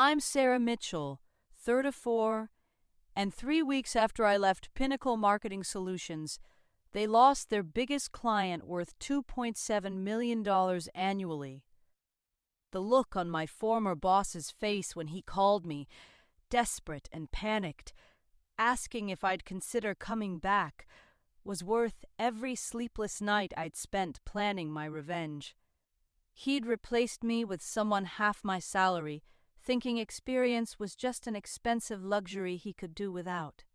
I'm Sarah Mitchell, third of four, and 3 weeks after I left Pinnacle Marketing Solutions, they lost their biggest client worth $2.7 million annually. The look on my former boss's face when he called me, desperate and panicked, asking if I'd consider coming back, was worth every sleepless night I'd spent planning my revenge. He'd replaced me with someone half my salary, thinking experience was just an expensive luxury he could do without.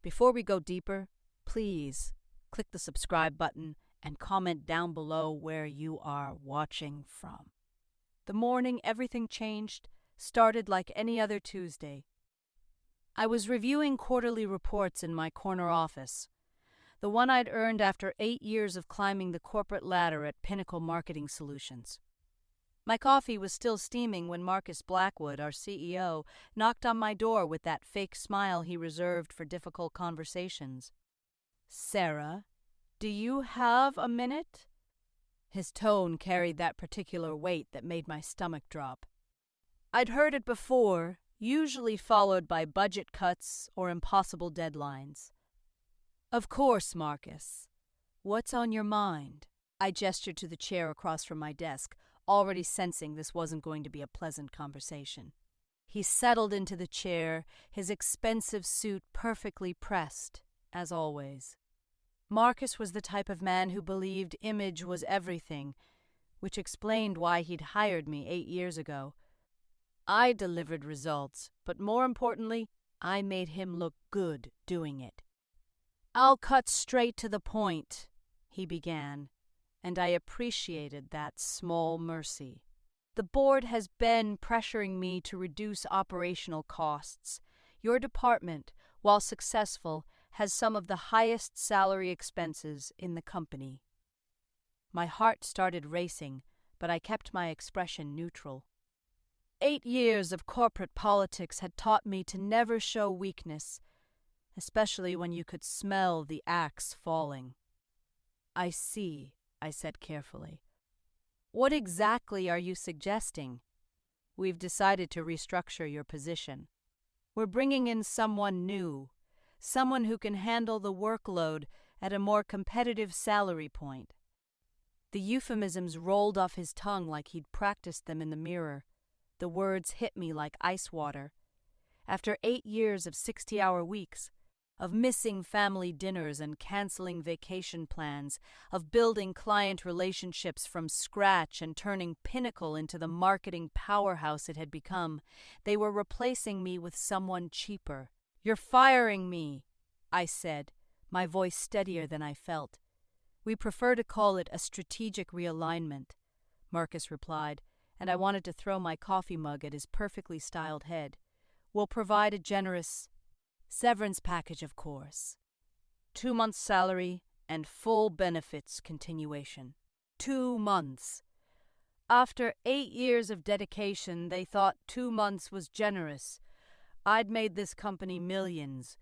Before we go deeper, please click the subscribe button and comment down below where you are watching from. The morning everything changed started like any other Tuesday. I was reviewing quarterly reports in my corner office, the one I'd earned after 8 years of climbing the corporate ladder at Pinnacle Marketing Solutions. My coffee was still steaming when Marcus Blackwood, our CEO, knocked on my door with that fake smile he reserved for difficult conversations. "Sarah, do you have a minute?" His tone carried that particular weight that made my stomach drop. I'd heard it before, usually followed by budget cuts or impossible deadlines. "Of course, Marcus. What's on your mind?" I gestured to the chair across from my desk, already sensing this wasn't going to be a pleasant conversation. He settled into the chair, his expensive suit perfectly pressed, as always. Marcus was the type of man who believed image was everything, which explained why he'd hired me 8 years ago. I delivered results, but more importantly, I made him look good doing it. "I'll cut straight to the point," he began, and I appreciated that small mercy. "The board has been pressuring me to reduce operational costs. Your department, while successful, has some of the highest salary expenses in the company." My heart started racing, but I kept my expression neutral. 8 years of corporate politics had taught me to never show weakness, especially when you could smell the axe falling. "I see," I said carefully. "What exactly are you suggesting?" "We've decided to restructure your position. We're bringing in someone new, someone who can handle the workload at a more competitive salary point." The euphemisms rolled off his tongue like he'd practiced them in the mirror. The words hit me like ice water. After 8 years of 60-hour weeks, of missing family dinners and canceling vacation plans, of building client relationships from scratch and turning Pinnacle into the marketing powerhouse it had become, they were replacing me with someone cheaper. "You're firing me," I said, my voice steadier than I felt. "We prefer to call it a strategic realignment," Marcus replied, and I wanted to throw my coffee mug at his perfectly styled head. "We'll provide a generous severance package, of course. 2 months' salary and full benefits continuation." 2 months. After 8 years of dedication, they thought 2 months was generous. I'd made this company millions,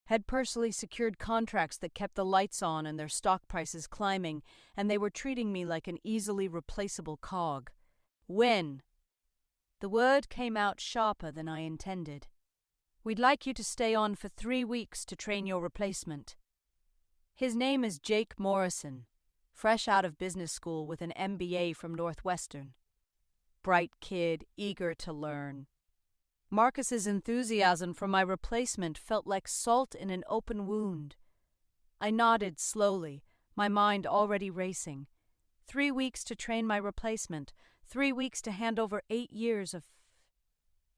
had personally secured contracts that kept the lights on and their stock prices climbing, and they were treating me like an easily replaceable cog. "When?" The word came out sharper than I intended. "We'd like you to stay on for 3 weeks to train your replacement. His name is Jake Morrison, fresh out of business school with an MBA from Northwestern. Bright kid, eager to learn." Marcus's enthusiasm for my replacement felt like salt in an open wound. I nodded slowly, my mind already racing. 3 weeks to train my replacement, 3 weeks to hand over 8 years of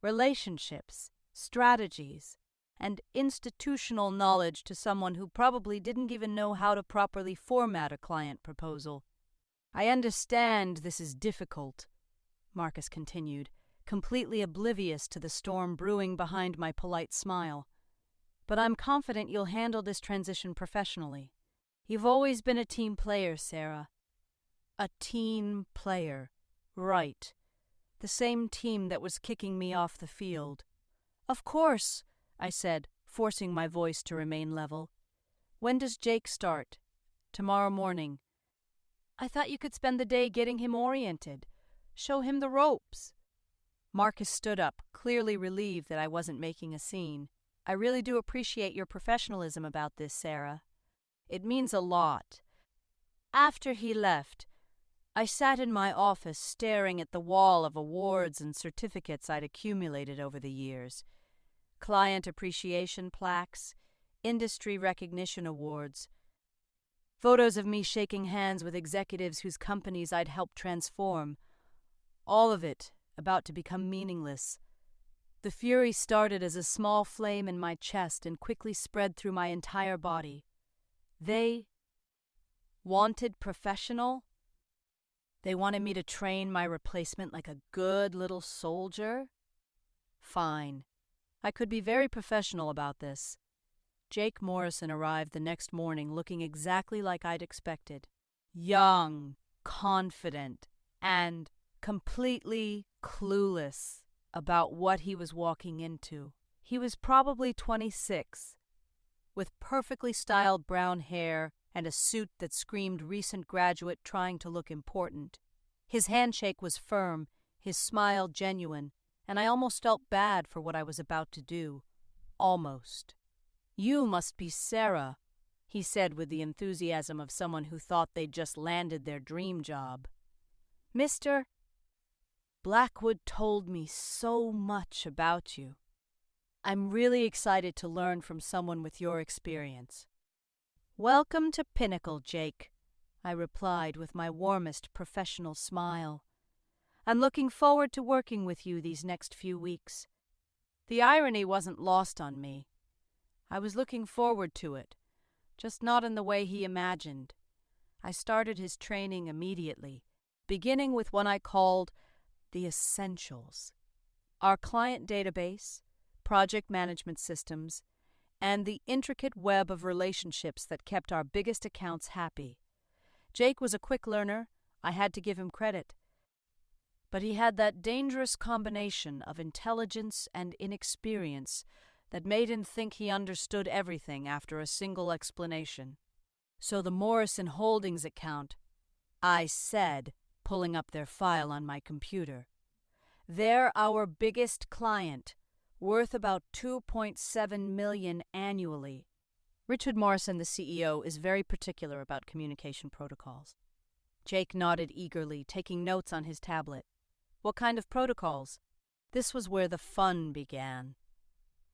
relationships, strategies, and institutional knowledge to someone who probably didn't even know how to properly format a client proposal. "I understand this is difficult," Marcus continued, completely oblivious to the storm brewing behind my polite smile. "But I'm confident you'll handle this transition professionally. You've always been a team player, Sarah." A team player. Right. The same team that was kicking me off the field. "Of course," I said, forcing my voice to remain level. "When does Jake start?" "Tomorrow morning." "I thought you could spend the day getting him oriented. Show him the ropes." Marcus stood up, clearly relieved that I wasn't making a scene. I really do appreciate your professionalism about this, Sarah. It means a lot. After he left, I sat in my office staring at the wall of awards and certificates I'd accumulated over the years. Client appreciation plaques, industry recognition awards, photos of me shaking hands with executives whose companies I'd helped transform. All of it about to become meaningless. The fury started as a small flame in my chest and quickly spread through my entire body. They wanted professional? They wanted me to train my replacement like a good little soldier? Fine. I could be very professional about this. Jake Morrison arrived the next morning looking exactly like I'd expected. Young, confident, and completely clueless about what he was walking into. He was probably 26, with perfectly styled brown hair and a suit that screamed recent graduate trying to look important. His handshake was firm, his smile genuine, and I almost felt bad for what I was about to do. Almost. "You must be Sarah," he said with the enthusiasm of someone who thought they'd just landed their dream job. "Mr. Blackwood told me so much about you. I'm really excited to learn from someone with your experience." "Welcome to Pinnacle, Jake," I replied with my warmest professional smile. "I'm looking forward to working with you these next few weeks." The irony wasn't lost on me. I was looking forward to it, just not in the way he imagined. I started his training immediately, beginning with what I called the essentials: our client database, project management systems, and the intricate web of relationships that kept our biggest accounts happy. Jake was a quick learner. I had to give him credit. But he had that dangerous combination of intelligence and inexperience that made him think he understood everything after a single explanation. So the Morrison Holdings account, I said, pulling up their file on my computer. "They're our biggest client, worth about $2.7 million annually." Richard Morrison, the CEO, is very particular about communication protocols. Jake nodded eagerly, taking notes on his tablet. "What kind of protocols?" This was where the fun began.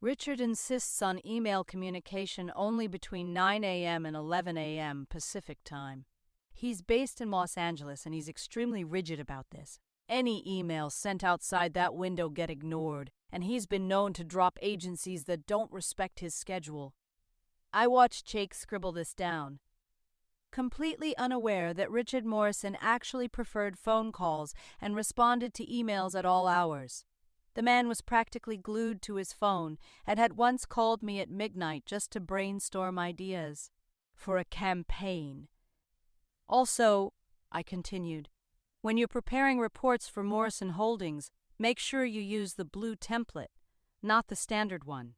"Richard insists on email communication only between 9 a.m. and 11 a.m. Pacific time. He's based in Los Angeles and he's extremely rigid about this. Any emails sent outside that window get ignored, and he's been known to drop agencies that don't respect his schedule." I watched Jake scribble this down, completely unaware that Richard Morrison actually preferred phone calls and responded to emails at all hours. The man was practically glued to his phone and had once called me at midnight just to brainstorm ideas for a campaign. "Also," I continued, "when you're preparing reports for Morrison Holdings, make sure you use the blue template, not the standard one.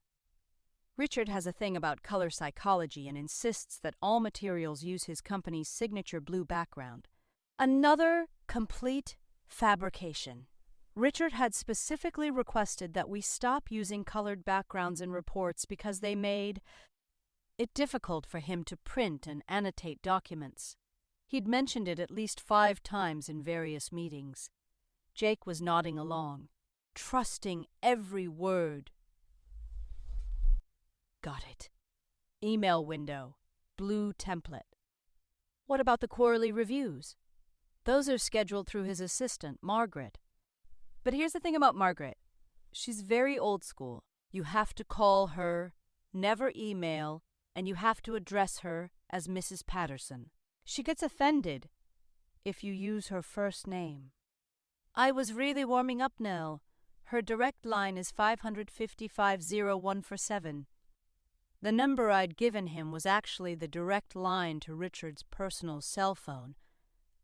Richard has a thing about color psychology and insists that all materials use his company's signature blue background." Another complete fabrication. Richard had specifically requested that we stop using colored backgrounds in reports because they made it difficult for him to print and annotate documents. He'd mentioned it at least 5 times in various meetings. Jake was nodding along, trusting every word. "Got it. Email window, blue template." "What about the quarterly reviews?" "Those are scheduled through his assistant, Margaret. But here's the thing about Margaret. She's very old school. You have to call her, never email, and you have to address her as Mrs. Patterson. She gets offended if you use her first name." I was really warming up now. Her direct line is 555-0147. The number I'd given him was actually the direct line to Richard's personal cell phone.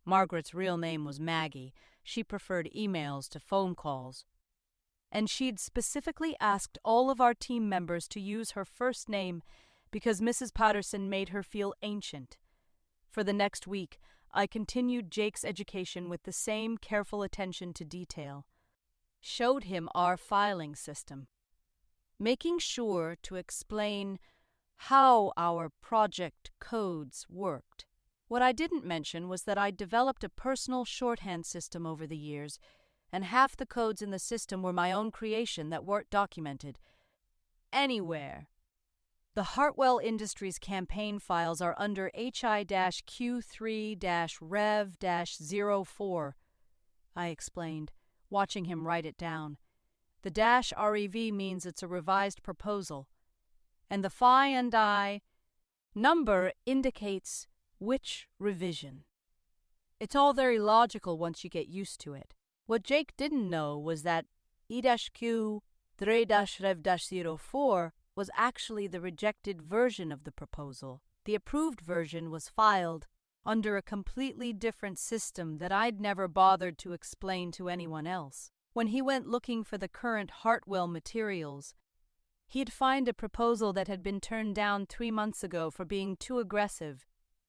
Margaret's real name was Maggie. She preferred emails to phone calls. And she'd specifically asked all of our team members to use her first name because Mrs. Patterson made her feel ancient. For the next week, I continued Jake's education with the same careful attention to detail. showed him our filing system, making sure to explain how our project codes worked. What I didn't mention was that I'd developed a personal shorthand system over the years, and half the codes in the system were my own creation that weren't documented anywhere. The Hartwell Industries campaign files are under HI-Q3-Rev-04, I explained, watching him write it down. The -REV means it's a revised proposal, and the Phi and I number indicates which revision. It's all very logical once you get used to it. What Jake didn't know was that E-Q3-Rev-04 was actually the rejected version of the proposal. The approved version was filed under a completely different system that I'd never bothered to explain to anyone else. When he went looking for the current Hartwell materials, he'd find a proposal that had been turned down 3 months ago for being too aggressive.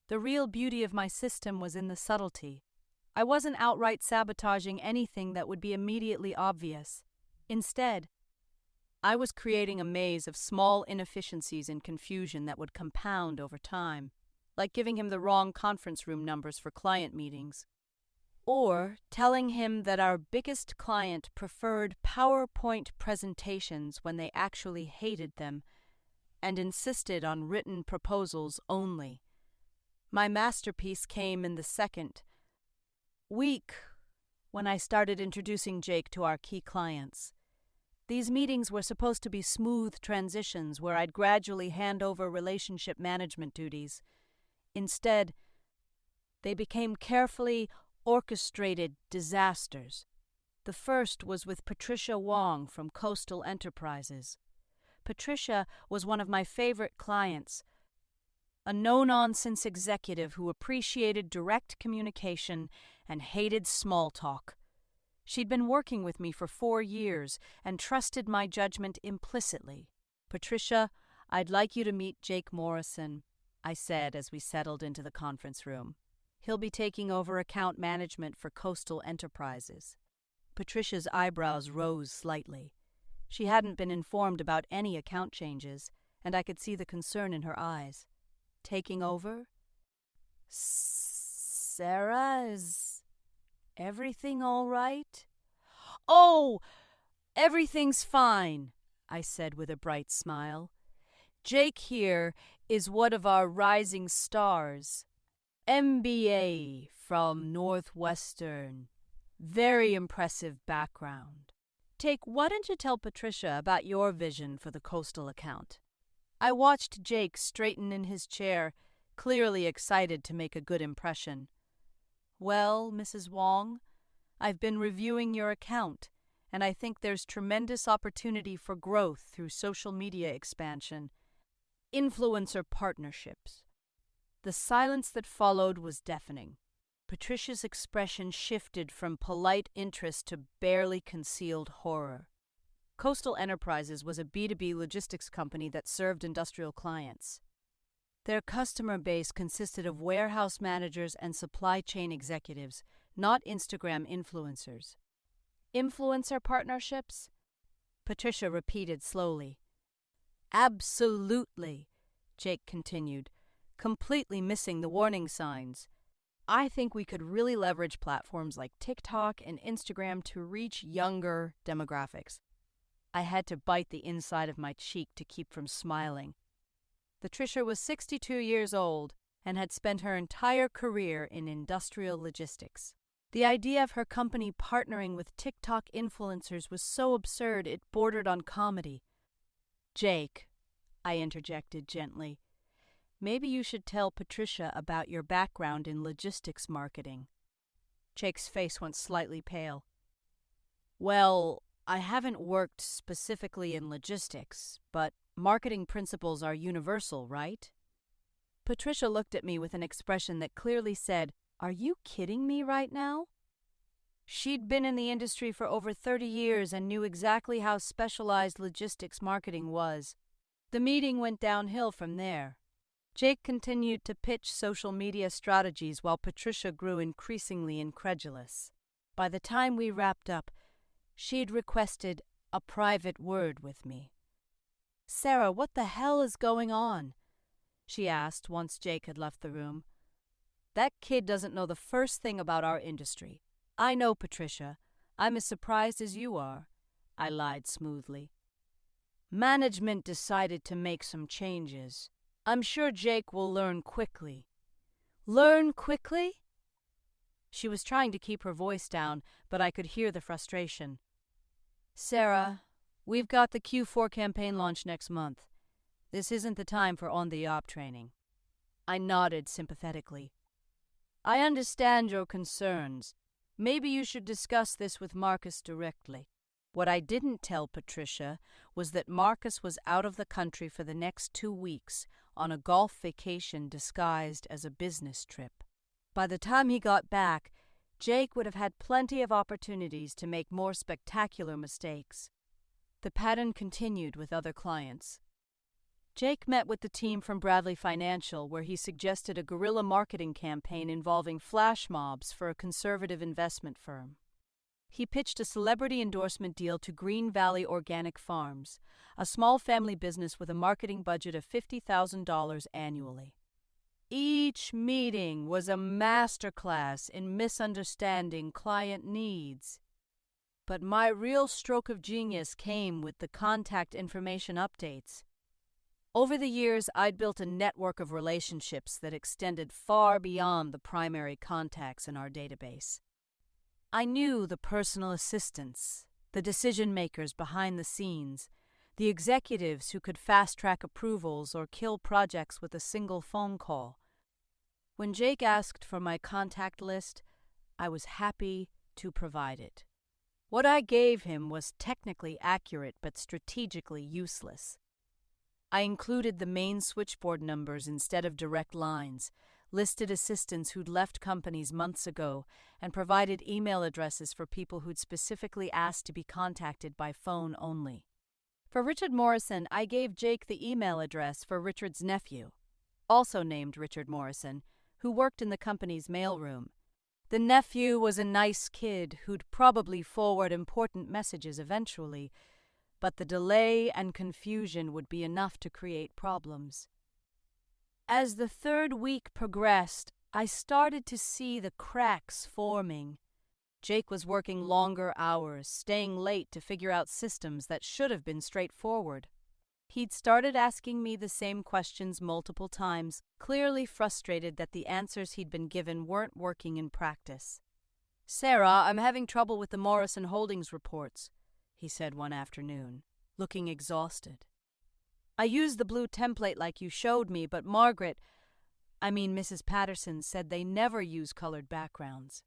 The real beauty of my system was in the subtlety. I wasn't outright sabotaging anything that would be immediately obvious. Instead, I was creating a maze of small inefficiencies and confusion that would compound over time, like giving him the wrong conference room numbers for client meetings, or telling him that our biggest client preferred PowerPoint presentations when they actually hated them and insisted on written proposals only. My masterpiece came in the second week when I started introducing Jake to our key clients. These meetings were supposed to be smooth transitions where I'd gradually hand over relationship management duties. Instead, they became carefully orchestrated disasters. The first was with Patricia Wong from Coastal Enterprises. Patricia was one of my favorite clients, a no-nonsense executive who appreciated direct communication and hated small talk. She'd been working with me for 4 years and trusted my judgment implicitly. "Patricia, I'd like you to meet Jake Morrison," I said as we settled into the conference room. "He'll be taking over account management for Coastal Enterprises." Patricia's eyebrows rose slightly. She hadn't been informed about any account changes, and I could see the concern in her eyes. "Taking over? Sarah, is everything all right?" "Oh, everything's fine," I said with a bright smile. "Jake here is one of our rising stars. MBA from Northwestern. Very impressive background. Jake, why don't you tell Patricia about your vision for the Coastal account?" I watched Jake straighten in his chair, clearly excited to make a good impression. "Well, Mrs. Wong, I've been reviewing your account, and I think there's tremendous opportunity for growth through social media expansion, influencer partnerships." The silence that followed was deafening. Patricia's expression shifted from polite interest to barely concealed horror. Coastal Enterprises was a B2B logistics company that served industrial clients. Their customer base consisted of warehouse managers and supply chain executives, not Instagram influencers. "Influencer partnerships?" Patricia repeated slowly. "Absolutely," Jake continued, completely missing the warning signs. "I think we could really leverage platforms like TikTok and Instagram to reach younger demographics." I had to bite the inside of my cheek to keep from smiling. Patricia was 62 years old and had spent her entire career in industrial logistics. The idea of her company partnering with TikTok influencers was so absurd it bordered on comedy. "Jake," I interjected gently, "maybe you should tell Patricia about your background in logistics marketing." Jake's face went slightly pale. "Well, I haven't worked specifically in logistics, but marketing principles are universal, right?" Patricia looked at me with an expression that clearly said, "Are you kidding me right now?" She'd been in the industry for over 30 years and knew exactly how specialized logistics marketing was. The meeting went downhill from there. Jake continued to pitch social media strategies while Patricia grew increasingly incredulous. By the time we wrapped up, She'd requested a private word with me. "Sarah, what the hell is going on?" she asked once Jake had left the room. "That kid doesn't know the first thing about our industry. I know, Patricia. I'm as surprised as you are," I lied smoothly. "Management decided to make some changes. I'm sure Jake will learn quickly." "Learn quickly?" She was trying to keep her voice down, but I could hear the frustration. "Sarah, we've got the Q4 campaign launch next month. This isn't the time for on-the-job training." I nodded sympathetically. "I understand your concerns. Maybe you should discuss this with Marcus directly." What I didn't tell Patricia was that Marcus was out of the country for the next 2 weeks on a golf vacation disguised as a business trip. By the time he got back, Jake would have had plenty of opportunities to make more spectacular mistakes. The pattern continued with other clients. Jake met with the team from Bradley Financial, where he suggested a guerrilla marketing campaign involving flash mobs for a conservative investment firm. He pitched a celebrity endorsement deal to Green Valley Organic Farms, a small family business with a marketing budget of $50,000 annually. Each meeting was a masterclass in misunderstanding client needs. But my real stroke of genius came with the contact information updates. Over the years, I'd built a network of relationships that extended far beyond the primary contacts in our database. I knew the personal assistants, the decision-makers behind the scenes, the executives who could fast-track approvals or kill projects with a single phone call. When Jake asked for my contact list, I was happy to provide it. What I gave him was technically accurate but strategically useless. I included the main switchboard numbers instead of direct lines, listed assistants who'd left companies months ago, and provided email addresses for people who'd specifically asked to be contacted by phone only. For Richard Morrison, I gave Jake the email address for Richard's nephew, also named Richard Morrison, who worked in the company's mailroom. The nephew was a nice kid who'd probably forward important messages eventually, but the delay and confusion would be enough to create problems. As the 3rd week progressed, I started to see the cracks forming. Jake was working longer hours, staying late to figure out systems that should have been straightforward. He'd started asking me the same questions multiple times, clearly frustrated that the answers he'd been given weren't working in practice. "Sarah, I'm having trouble with the Morrison Holdings reports," he said one afternoon, looking exhausted. "I used the blue template like you showed me, but Mrs. Patterson said they never use colored backgrounds."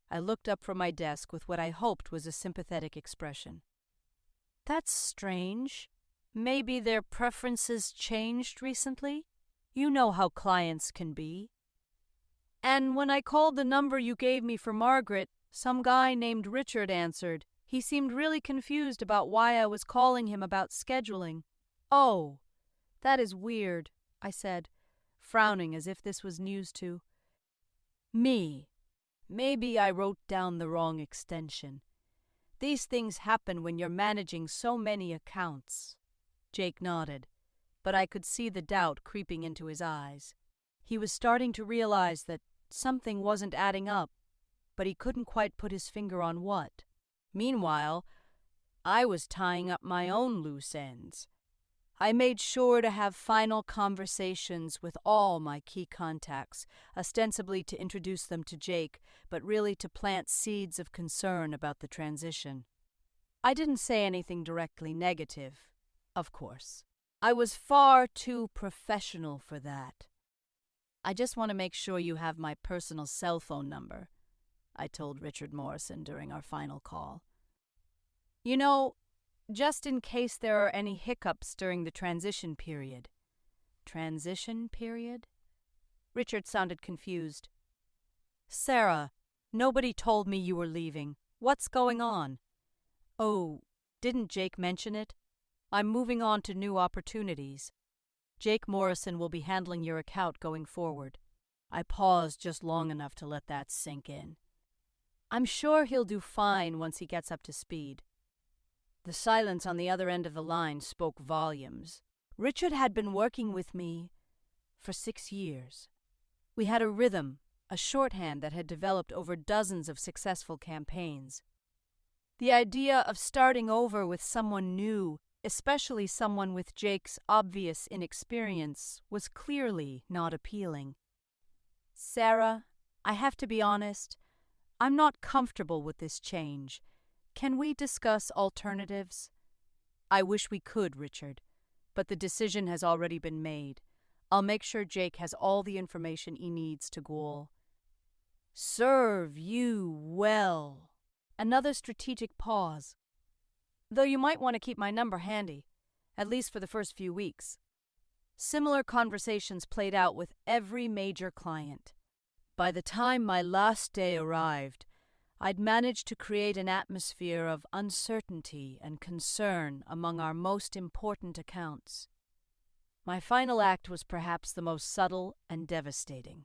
I looked up from my desk with what I hoped was a sympathetic expression. "That's strange. Maybe their preferences changed recently? You know how clients can be." "And when I called the number you gave me for Margaret, some guy named Richard answered. He seemed really confused about why I was calling him about scheduling." "Oh, that is weird," I said, frowning as if this was news to me. Maybe I wrote down the wrong extension. These things happen when you're managing so many accounts. Jake nodded, but I could see the doubt creeping into his eyes. He was starting to realize that something wasn't adding up, but he couldn't quite put his finger on what. Meanwhile, I was tying up my own loose ends. I made sure to have final conversations with all my key contacts, ostensibly to introduce them to Jake, but really to plant seeds of concern about the transition. I didn't say anything directly negative, of course. I was far too professional for that. "I just want to make sure you have my personal cell phone number," I told Richard Morrison during our final call. "You know, just in case there are any hiccups during the transition period." "Transition period?" Richard sounded confused. "Sarah, nobody told me you were leaving. What's going on?" "Oh, didn't Jake mention it? I'm moving on to new opportunities. Jake Morrison will be handling your account going forward." I paused just long enough to let that sink in. I'm sure he'll do fine once he gets up to speed. The silence on the other end of the line spoke volumes. Richard had been working with me for 6 years. We had a rhythm, a shorthand that had developed over dozens of successful campaigns. The idea of starting over with someone new, especially someone with Jake's obvious inexperience, was clearly not appealing. Sarah, I have to be honest, I'm not comfortable with this change. Can we discuss alternatives? I wish we could, Richard, but the decision has already been made. I'll make sure Jake has all the information he needs to go. Serve you well. Another strategic pause. Though you might want to keep my number handy, at least for the first few weeks. Similar conversations played out with every major client. By the time my last day arrived, I'd managed to create an atmosphere of uncertainty and concern among our most important accounts. My final act was perhaps the most subtle and devastating.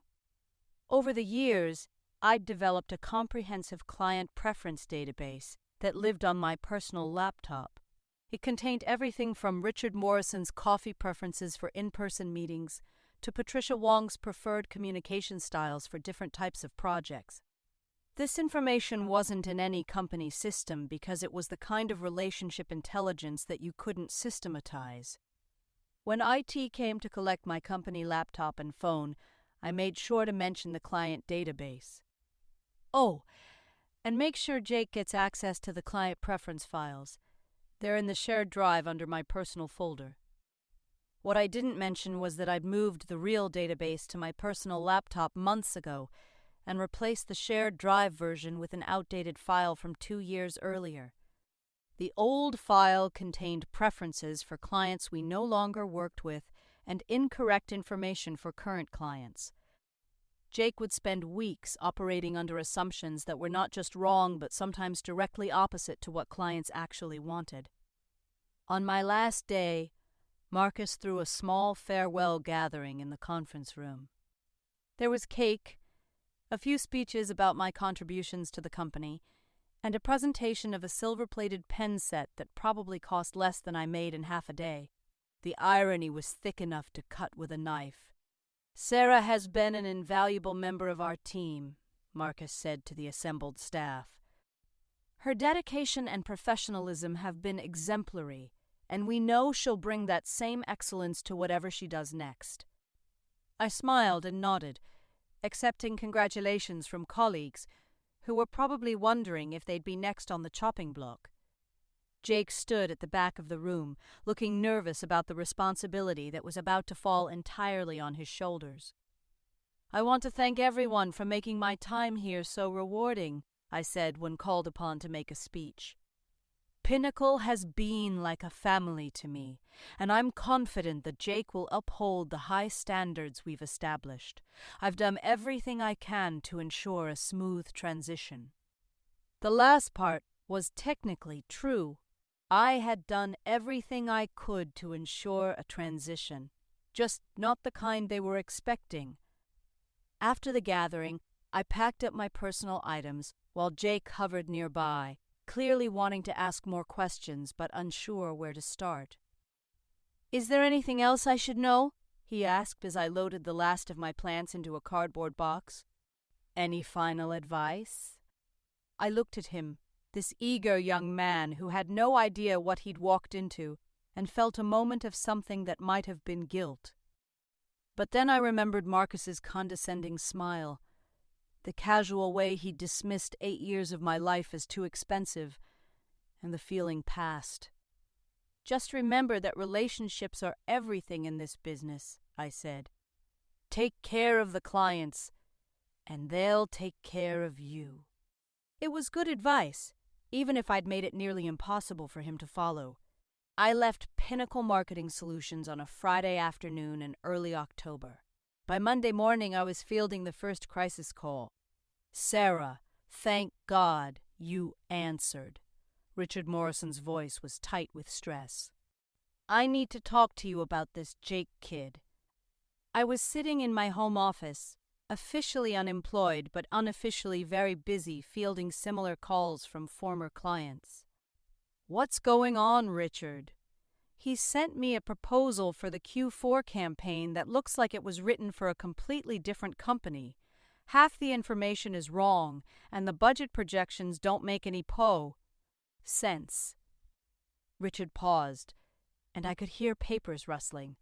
Over the years, I'd developed a comprehensive client preference database that lived on my personal laptop. It contained everything from Richard Morrison's coffee preferences for in-person meetings to Patricia Wong's preferred communication styles for different types of projects. This information wasn't in any company system because it was the kind of relationship intelligence that you couldn't systematize. When IT came to collect my company laptop and phone, I made sure to mention the client database. Oh, and make sure Jake gets access to the client preference files. They're in the shared drive under my personal folder. What I didn't mention was that I'd moved the real database to my personal laptop months ago and replaced the shared drive version with an outdated file from 2 years earlier. The old file contained preferences for clients we no longer worked with and incorrect information for current clients. Jake would spend weeks operating under assumptions that were not just wrong but sometimes directly opposite to what clients actually wanted. On my last day, Marcus threw a small farewell gathering in the conference room. There was cake, a few speeches about my contributions to the company, and a presentation of a silver-plated pen set that probably cost less than I made in half a day. The irony was thick enough to cut with a knife. Sarah has been an invaluable member of our team, Marcus said to the assembled staff. Her dedication and professionalism have been exemplary, and we know she'll bring that same excellence to whatever she does next. I smiled and nodded, accepting congratulations from colleagues who were probably wondering if they'd be next on the chopping block. Jake stood at the back of the room, looking nervous about the responsibility that was about to fall entirely on his shoulders. I want to thank everyone for making my time here so rewarding, I said when called upon to make a speech. Pinnacle has been like a family to me, and I'm confident that Jake will uphold the high standards we've established. I've done everything I can to ensure a smooth transition. The last part was technically true. I had done everything I could to ensure a transition, just not the kind they were expecting. After the gathering, I packed up my personal items while Jake hovered nearby, clearly wanting to ask more questions but unsure where to start. "Is there anything else I should know?" he asked as I loaded the last of my plants into a cardboard box. "Any final advice?" I looked at him, this eager young man who had no idea what he'd walked into, and felt a moment of something that might have been guilt. But then I remembered Marcus's condescending smile, the casual way he dismissed 8 years of my life as too expensive, and the feeling passed. "Just remember that relationships are everything in this business," I said. "Take care of the clients, and they'll take care of you." It was good advice, even if I'd made it nearly impossible for him to follow. I left Pinnacle Marketing Solutions on a Friday afternoon in early October. By Monday morning, I was fielding the first crisis call. "Sarah, thank God you answered." Richard Morrison's voice was tight with stress. "I need to talk to you about this Jake kid." I was sitting in my home office, officially unemployed but unofficially very busy fielding similar calls from former clients. "What's going on, Richard?" He sent me a proposal for the Q4 campaign that looks like it was written for a completely different company. Half the information is wrong, and the budget projections don't make any sense. Richard paused, and I could hear papers rustling.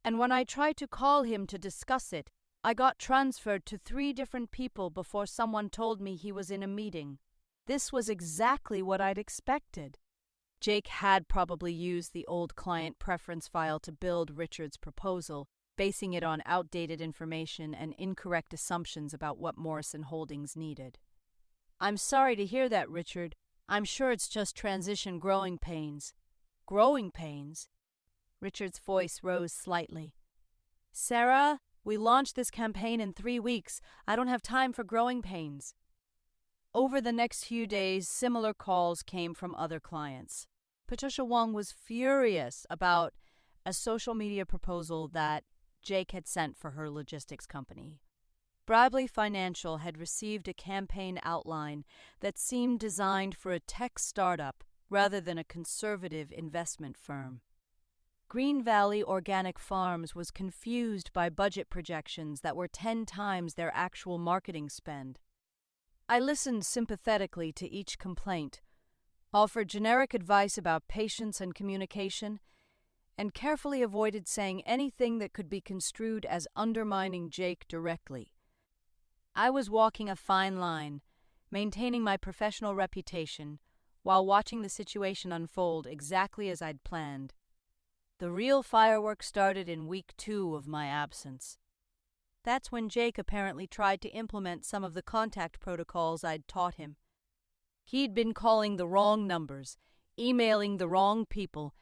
And when I tried to call him to discuss it, I got transferred to 3 different people before someone told me he was in a meeting. This was exactly what I'd expected. Jake had probably used the old client preference file to build Richard's proposal, basing it on outdated information and incorrect assumptions about what Morrison Holdings needed. "I'm sorry to hear that, Richard. I'm sure it's just transition growing pains." "Growing pains?" Richard's voice rose slightly. "Sarah, we launched this campaign in 3 weeks. I don't have time for growing pains." Over the next few days, similar calls came from other clients. Patricia Wong was furious about a social media proposal that Jake had sent for her logistics company. Bradley Financial had received a campaign outline that seemed designed for a tech startup rather than a conservative investment firm. Green Valley Organic Farms was confused by budget projections that were 10 times their actual marketing spend. I listened sympathetically to each complaint, offered generic advice about patience and communication, and carefully avoided saying anything that could be construed as undermining Jake directly. I was walking a fine line, maintaining my professional reputation, while watching the situation unfold exactly as I'd planned. The real fireworks started in week 2 of my absence. That's when Jake apparently tried to implement some of the contact protocols I'd taught him. He'd been calling the wrong numbers, emailing the wrong people,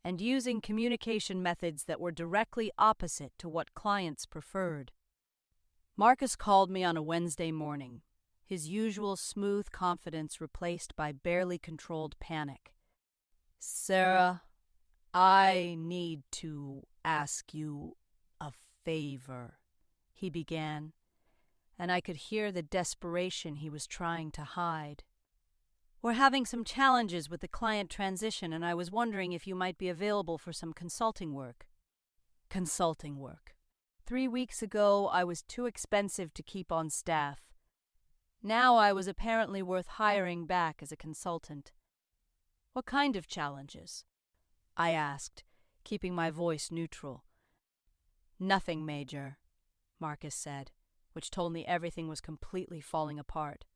and using communication methods that were directly opposite to what clients preferred. Marcus called me on a Wednesday morning, his usual smooth confidence replaced by barely controlled panic. "Sarah, I need to ask you a favor," he began, and I could hear the desperation he was trying to hide. "We're having some challenges with the client transition, and I was wondering if you might be available for some consulting work." Consulting work. 3 weeks ago, I was too expensive to keep on staff. Now I was apparently worth hiring back as a consultant. "What kind of challenges?" I asked, keeping my voice neutral. "Nothing major," Marcus said, which told me everything was completely falling apart.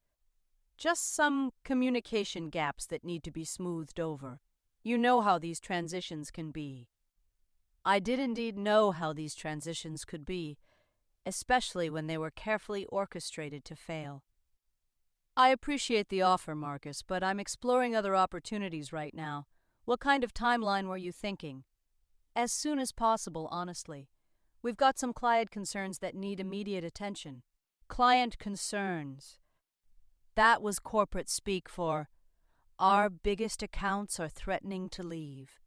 "Just some communication gaps that need to be smoothed over. You know how these transitions can be." I did indeed know how these transitions could be, especially when they were carefully orchestrated to fail. "I appreciate the offer, Marcus, but I'm exploring other opportunities right now. What kind of timeline were you thinking?" "As soon as possible, honestly. We've got some client concerns that need immediate attention." Client concerns. That was corporate speak for, "Our biggest accounts are threatening to leave."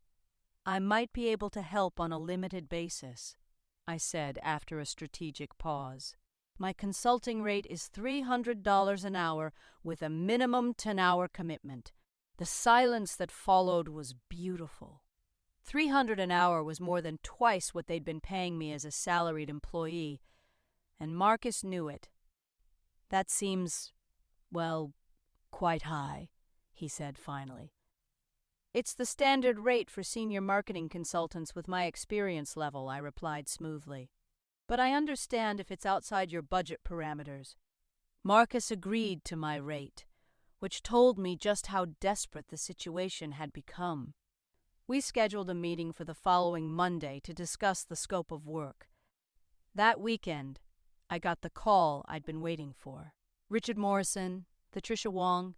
"I might be able to help on a limited basis," I said after a strategic pause. "My consulting rate is $300 an hour with a minimum 10-hour commitment." The silence that followed was beautiful. $300 an hour was more than twice what they'd been paying me as a salaried employee, and Marcus knew it. "That seems, well, quite high," he said finally. "It's the standard rate for senior marketing consultants with my experience level," I replied smoothly. "But I understand if it's outside your budget parameters." Marcus agreed to my rate, which told me just how desperate the situation had become. We scheduled a meeting for the following Monday to discuss the scope of work. That weekend, I got the call I'd been waiting for. Richard Morrison, Patricia Wong,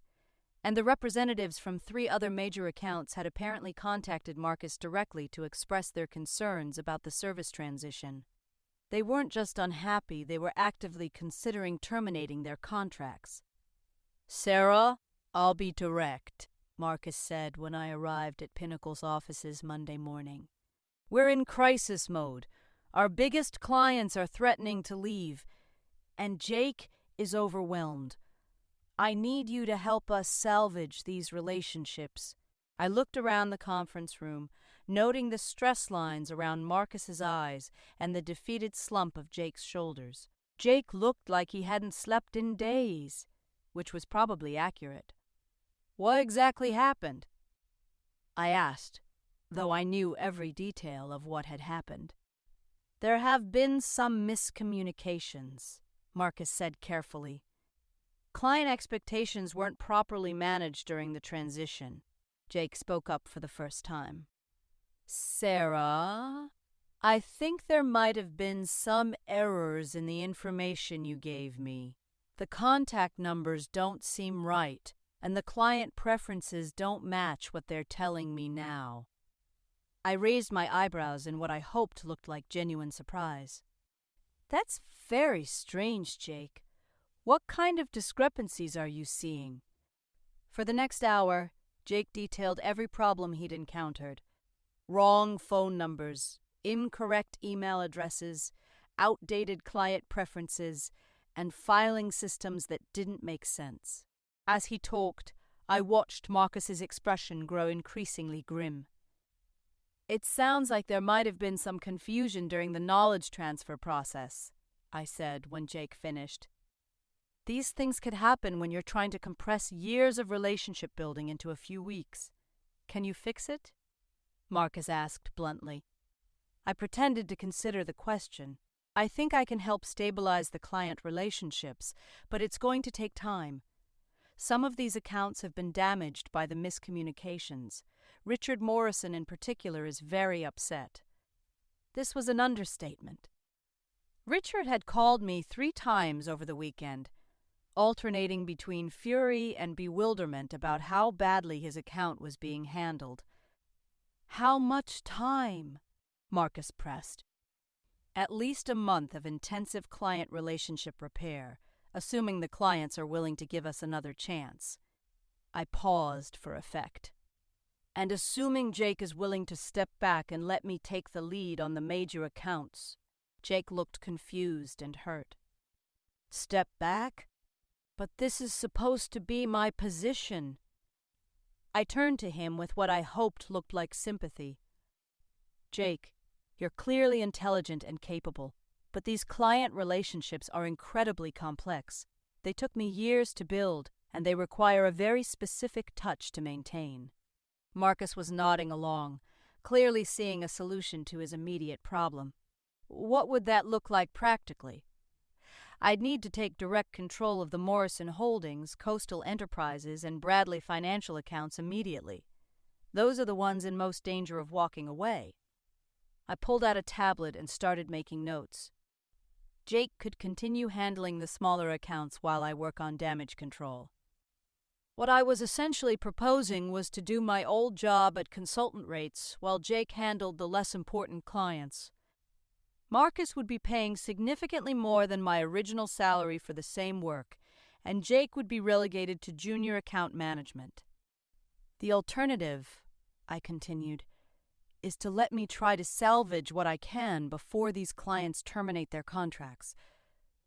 and the representatives from 3 other major accounts had apparently contacted Marcus directly to express their concerns about the service transition. They weren't just unhappy, they were actively considering terminating their contracts. "Sarah, I'll be direct," Marcus said when I arrived at Pinnacle's offices Monday morning. "We're in crisis mode. Our biggest clients are threatening to leave, and Jake is overwhelmed. I need you to help us salvage these relationships." I looked around the conference room, noting the stress lines around Marcus's eyes and the defeated slump of Jake's shoulders. Jake looked like he hadn't slept in days, which was probably accurate. "What exactly happened?" I asked, though I knew every detail of what had happened. "There have been some miscommunications," Marcus said carefully. "Client expectations weren't properly managed during the transition." Jake spoke up for the first time. "Sarah, I think there might have been some errors in the information you gave me. The contact numbers don't seem right, and the client preferences don't match what they're telling me now." I raised my eyebrows in what I hoped looked like genuine surprise. "That's very strange, Jake. What kind of discrepancies are you seeing?" For the next hour, Jake detailed every problem he'd encountered. Wrong phone numbers, incorrect email addresses, outdated client preferences, and filing systems that didn't make sense. As he talked, I watched Marcus's expression grow increasingly grim. "It sounds like there might have been some confusion during the knowledge transfer process," I said when Jake finished. "These things could happen when you're trying to compress years of relationship building into a few weeks. Can you fix it?" Marcus asked bluntly. I pretended to consider the question. "I think I can help stabilize the client relationships, but it's going to take time. Some of these accounts have been damaged by the miscommunications. Richard Morrison in particular is very upset." This was an understatement. Richard had called me 3 times over the weekend, alternating between fury and bewilderment about how badly his account was being handled. "How much time?" Marcus pressed. "At least a month of intensive client relationship repair, assuming the clients are willing to give us another chance." I paused for effect. "And assuming Jake is willing to step back and let me take the lead on the major accounts." Jake looked confused and hurt. "Step back? But this is supposed to be my position." I turned to him with what I hoped looked like sympathy. "Jake, you're clearly intelligent and capable, but these client relationships are incredibly complex. They took me years to build, and they require a very specific touch to maintain." Marcus was nodding along, clearly seeing a solution to his immediate problem. "What would that look like practically?" "I'd need to take direct control of the Morrison Holdings, Coastal Enterprises, and Bradley financial accounts immediately. Those are the ones in most danger of walking away." I pulled out a tablet and started making notes. Jake could continue handling the smaller accounts while I work on damage control. What I was essentially proposing was to do my old job at consultant rates while Jake handled the less important clients. Marcus would be paying significantly more than my original salary for the same work, and Jake would be relegated to junior account management. "The alternative," I continued, "is to let me try to salvage what I can before these clients terminate their contracts.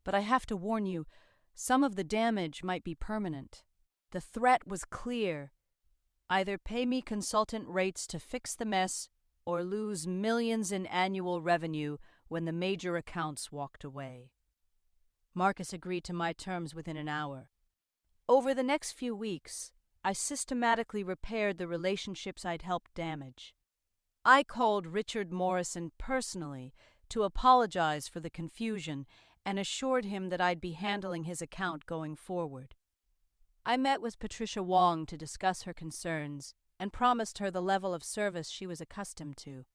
But I have to warn you, some of the damage might be permanent." The threat was clear. Either pay me consultant rates to fix the mess, or lose millions in annual revenue when the major accounts walked away. Marcus agreed to my terms within an hour. Over the next few weeks, I systematically repaired the relationships I'd helped damage. I called Richard Morrison personally to apologize for the confusion and assured him that I'd be handling his account going forward. I met with Patricia Wong to discuss her concerns and promised her the level of service she was accustomed to.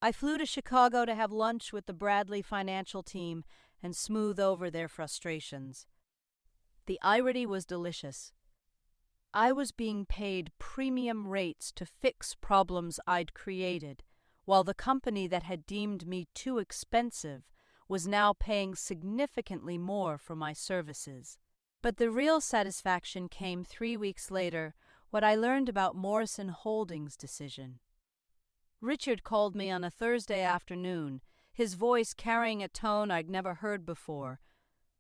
I flew to Chicago to have lunch with the Bradley financial team and smooth over their frustrations. The irony was delicious. I was being paid premium rates to fix problems I'd created, while the company that had deemed me too expensive was now paying significantly more for my services. But the real satisfaction came 3 weeks later, when I learned about Morrison Holdings' decision. Richard called me on a Thursday afternoon, his voice carrying a tone I'd never heard before.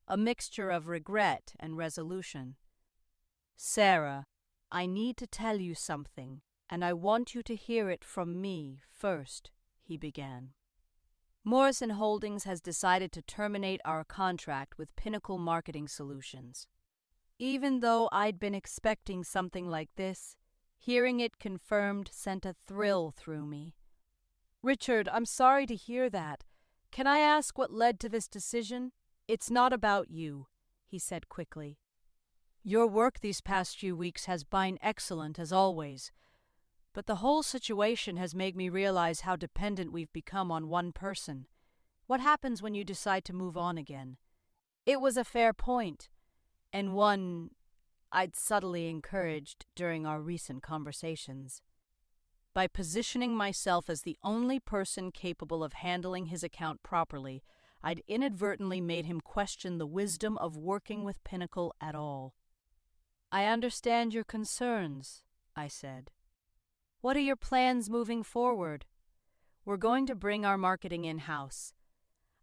a mixture of regret and resolution. "Sarah, I need to tell you something, and I want you to hear it from me first," he began. "Morrison Holdings has decided to terminate our contract with Pinnacle Marketing Solutions. Even though I'd been expecting something like this, hearing it confirmed sent a thrill through me." "Richard, I'm sorry to hear that. Can I ask what led to this decision?" "It's not about you," he said quickly. "Your work these past few weeks has been excellent as always, but the whole situation has made me realize how dependent we've become on one person. What happens when you decide to move on again?" It was a fair point, and one I'd subtly encouraged during our recent conversations. By positioning myself as the only person capable of handling his account properly, I'd inadvertently made him question the wisdom of working with Pinnacle at all. "I understand your concerns," I said. "What are your plans moving forward?" "We're going to bring our marketing in-house.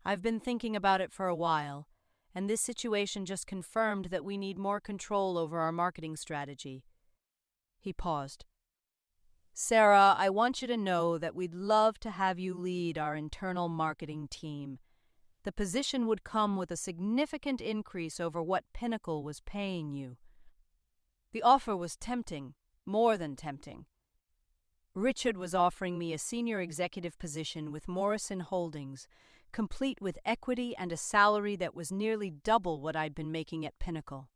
I've been thinking about it for a while, and this situation just confirmed that we need more control over our marketing strategy." He paused. "Sarah, I want you to know that we'd love to have you lead our internal marketing team. The position would come with a significant increase over what Pinnacle was paying you." The offer was tempting, more than tempting. Richard was offering me a senior executive position with Morrison Holdings, complete with equity and a salary that was nearly double what I'd been making at Pinnacle.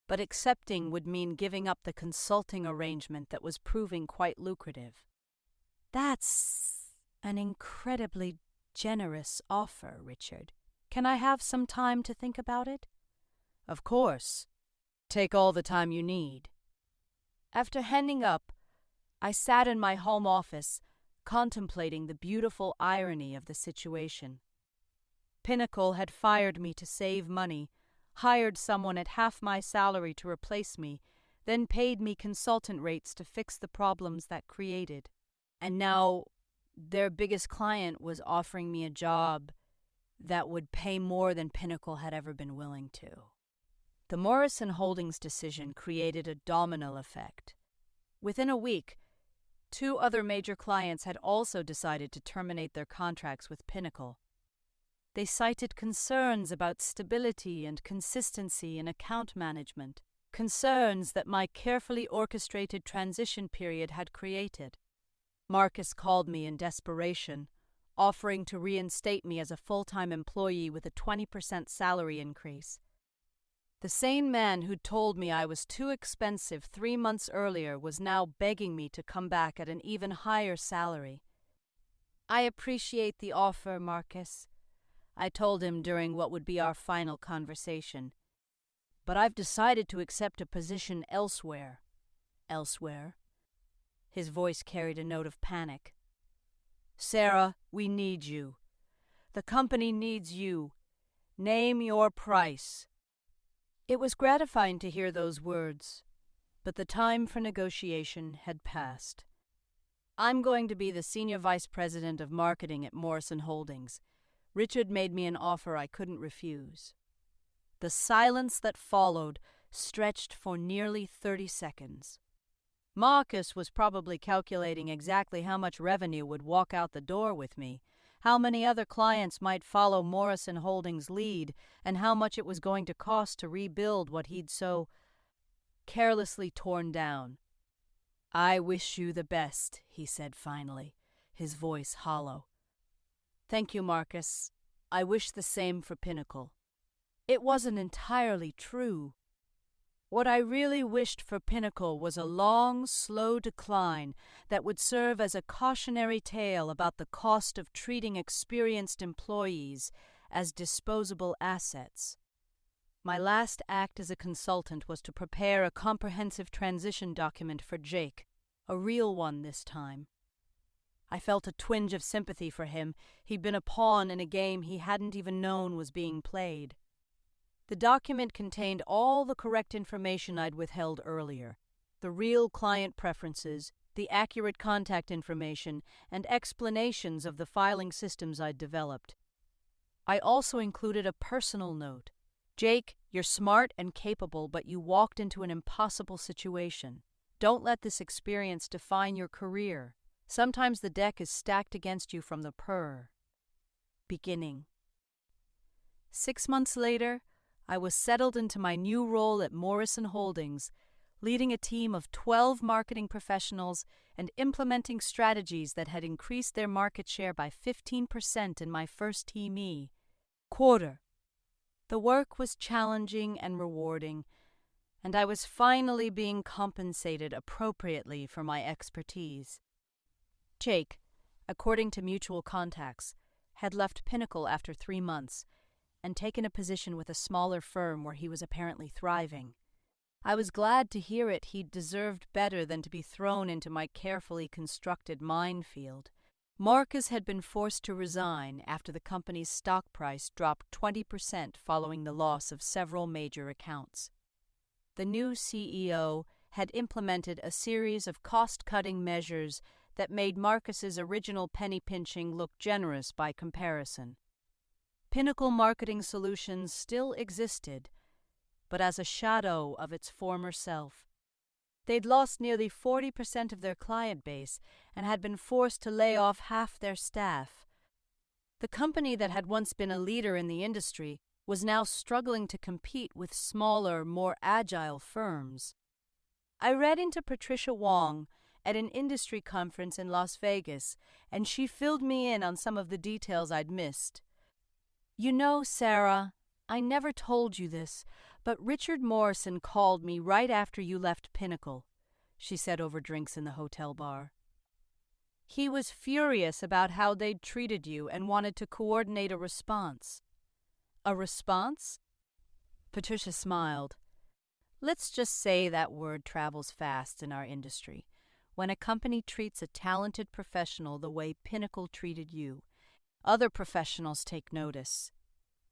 But accepting would mean giving up the consulting arrangement that was proving quite lucrative. "That's an incredibly generous offer, Richard. Can I have some time to think about it?" "Of course. Take all the time you need." After hanging up, I sat in my home office, contemplating the beautiful irony of the situation. Pinnacle had fired me to save money, hired someone at half my salary to replace me, then paid me consultant rates to fix the problems that created. And now their biggest client was offering me a job that would pay more than Pinnacle had ever been willing to. The Morrison Holdings decision created a domino effect. Within a week, 2 other major clients had also decided to terminate their contracts with Pinnacle. They cited concerns about stability and consistency in account management, concerns that my carefully orchestrated transition period had created. Marcus called me in desperation, offering to reinstate me as a full-time employee with a 20% salary increase. The same man who'd told me I was too expensive 3 months earlier was now begging me to come back at an even higher salary. "I appreciate the offer, Marcus," I told him during what would be our final conversation. "But I've decided to accept a position elsewhere." "Elsewhere?" His voice carried a note of panic. "Sarah, we need you. The company needs you. Name your price." It was gratifying to hear those words, but the time for negotiation had passed. "I'm going to be the Senior Vice President of Marketing at Morrison Holdings. Richard made me an offer I couldn't refuse." The silence that followed stretched for nearly 30 seconds. Marcus was probably calculating exactly how much revenue would walk out the door with me, how many other clients might follow Morrison Holdings' lead, and how much it was going to cost to rebuild what he'd so carelessly torn down. "I wish you the best," he said finally, his voice hollow. "Thank you, Marcus. I wish the same for Pinnacle." It wasn't entirely true. What I really wished for Pinnacle was a long, slow decline that would serve as a cautionary tale about the cost of treating experienced employees as disposable assets. My last act as a consultant was to prepare a comprehensive transition document for Jake, a real one this time. I felt a twinge of sympathy for him. He'd been a pawn in a game he hadn't even known was being played. The document contained all the correct information I'd withheld earlier, the real client preferences, the accurate contact information, and explanations of the filing systems I'd developed. I also included a personal note, Jake, you're smart and capable, but you walked into an impossible situation. Don't let this experience define your career. Sometimes the deck is stacked against you from the beginning. 6 months later, I was settled into my new role at Morrison Holdings, leading a team of 12 marketing professionals and implementing strategies that had increased their market share by 15% in my first team quarter. The work was challenging and rewarding, and I was finally being compensated appropriately for my expertise. Jake, according to mutual contacts, had left Pinnacle after 3 months and taken a position with a smaller firm where he was apparently thriving. I was glad to hear it. He deserved better than to be thrown into my carefully constructed minefield. Marcus had been forced to resign after the company's stock price dropped 20% following the loss of several major accounts. The new CEO had implemented a series of cost-cutting measures that made Marcus's original penny-pinching look generous by comparison. Pinnacle Marketing Solutions still existed, but as a shadow of its former self. They'd lost nearly 40% of their client base and had been forced to lay off half their staff. The company that had once been a leader in the industry was now struggling to compete with smaller, more agile firms. I ran into Patricia Wong at an industry conference in Las Vegas, and she filled me in on some of the details I'd missed. "You know, Sarah, I never told you this, but Richard Morrison called me right after you left Pinnacle," she said over drinks in the hotel bar. "He was furious about how they'd treated you and wanted to coordinate a response." "A response?" Patricia smiled. "Let's just say that word travels fast in our industry. When a company treats a talented professional the way Pinnacle treated you, other professionals take notice.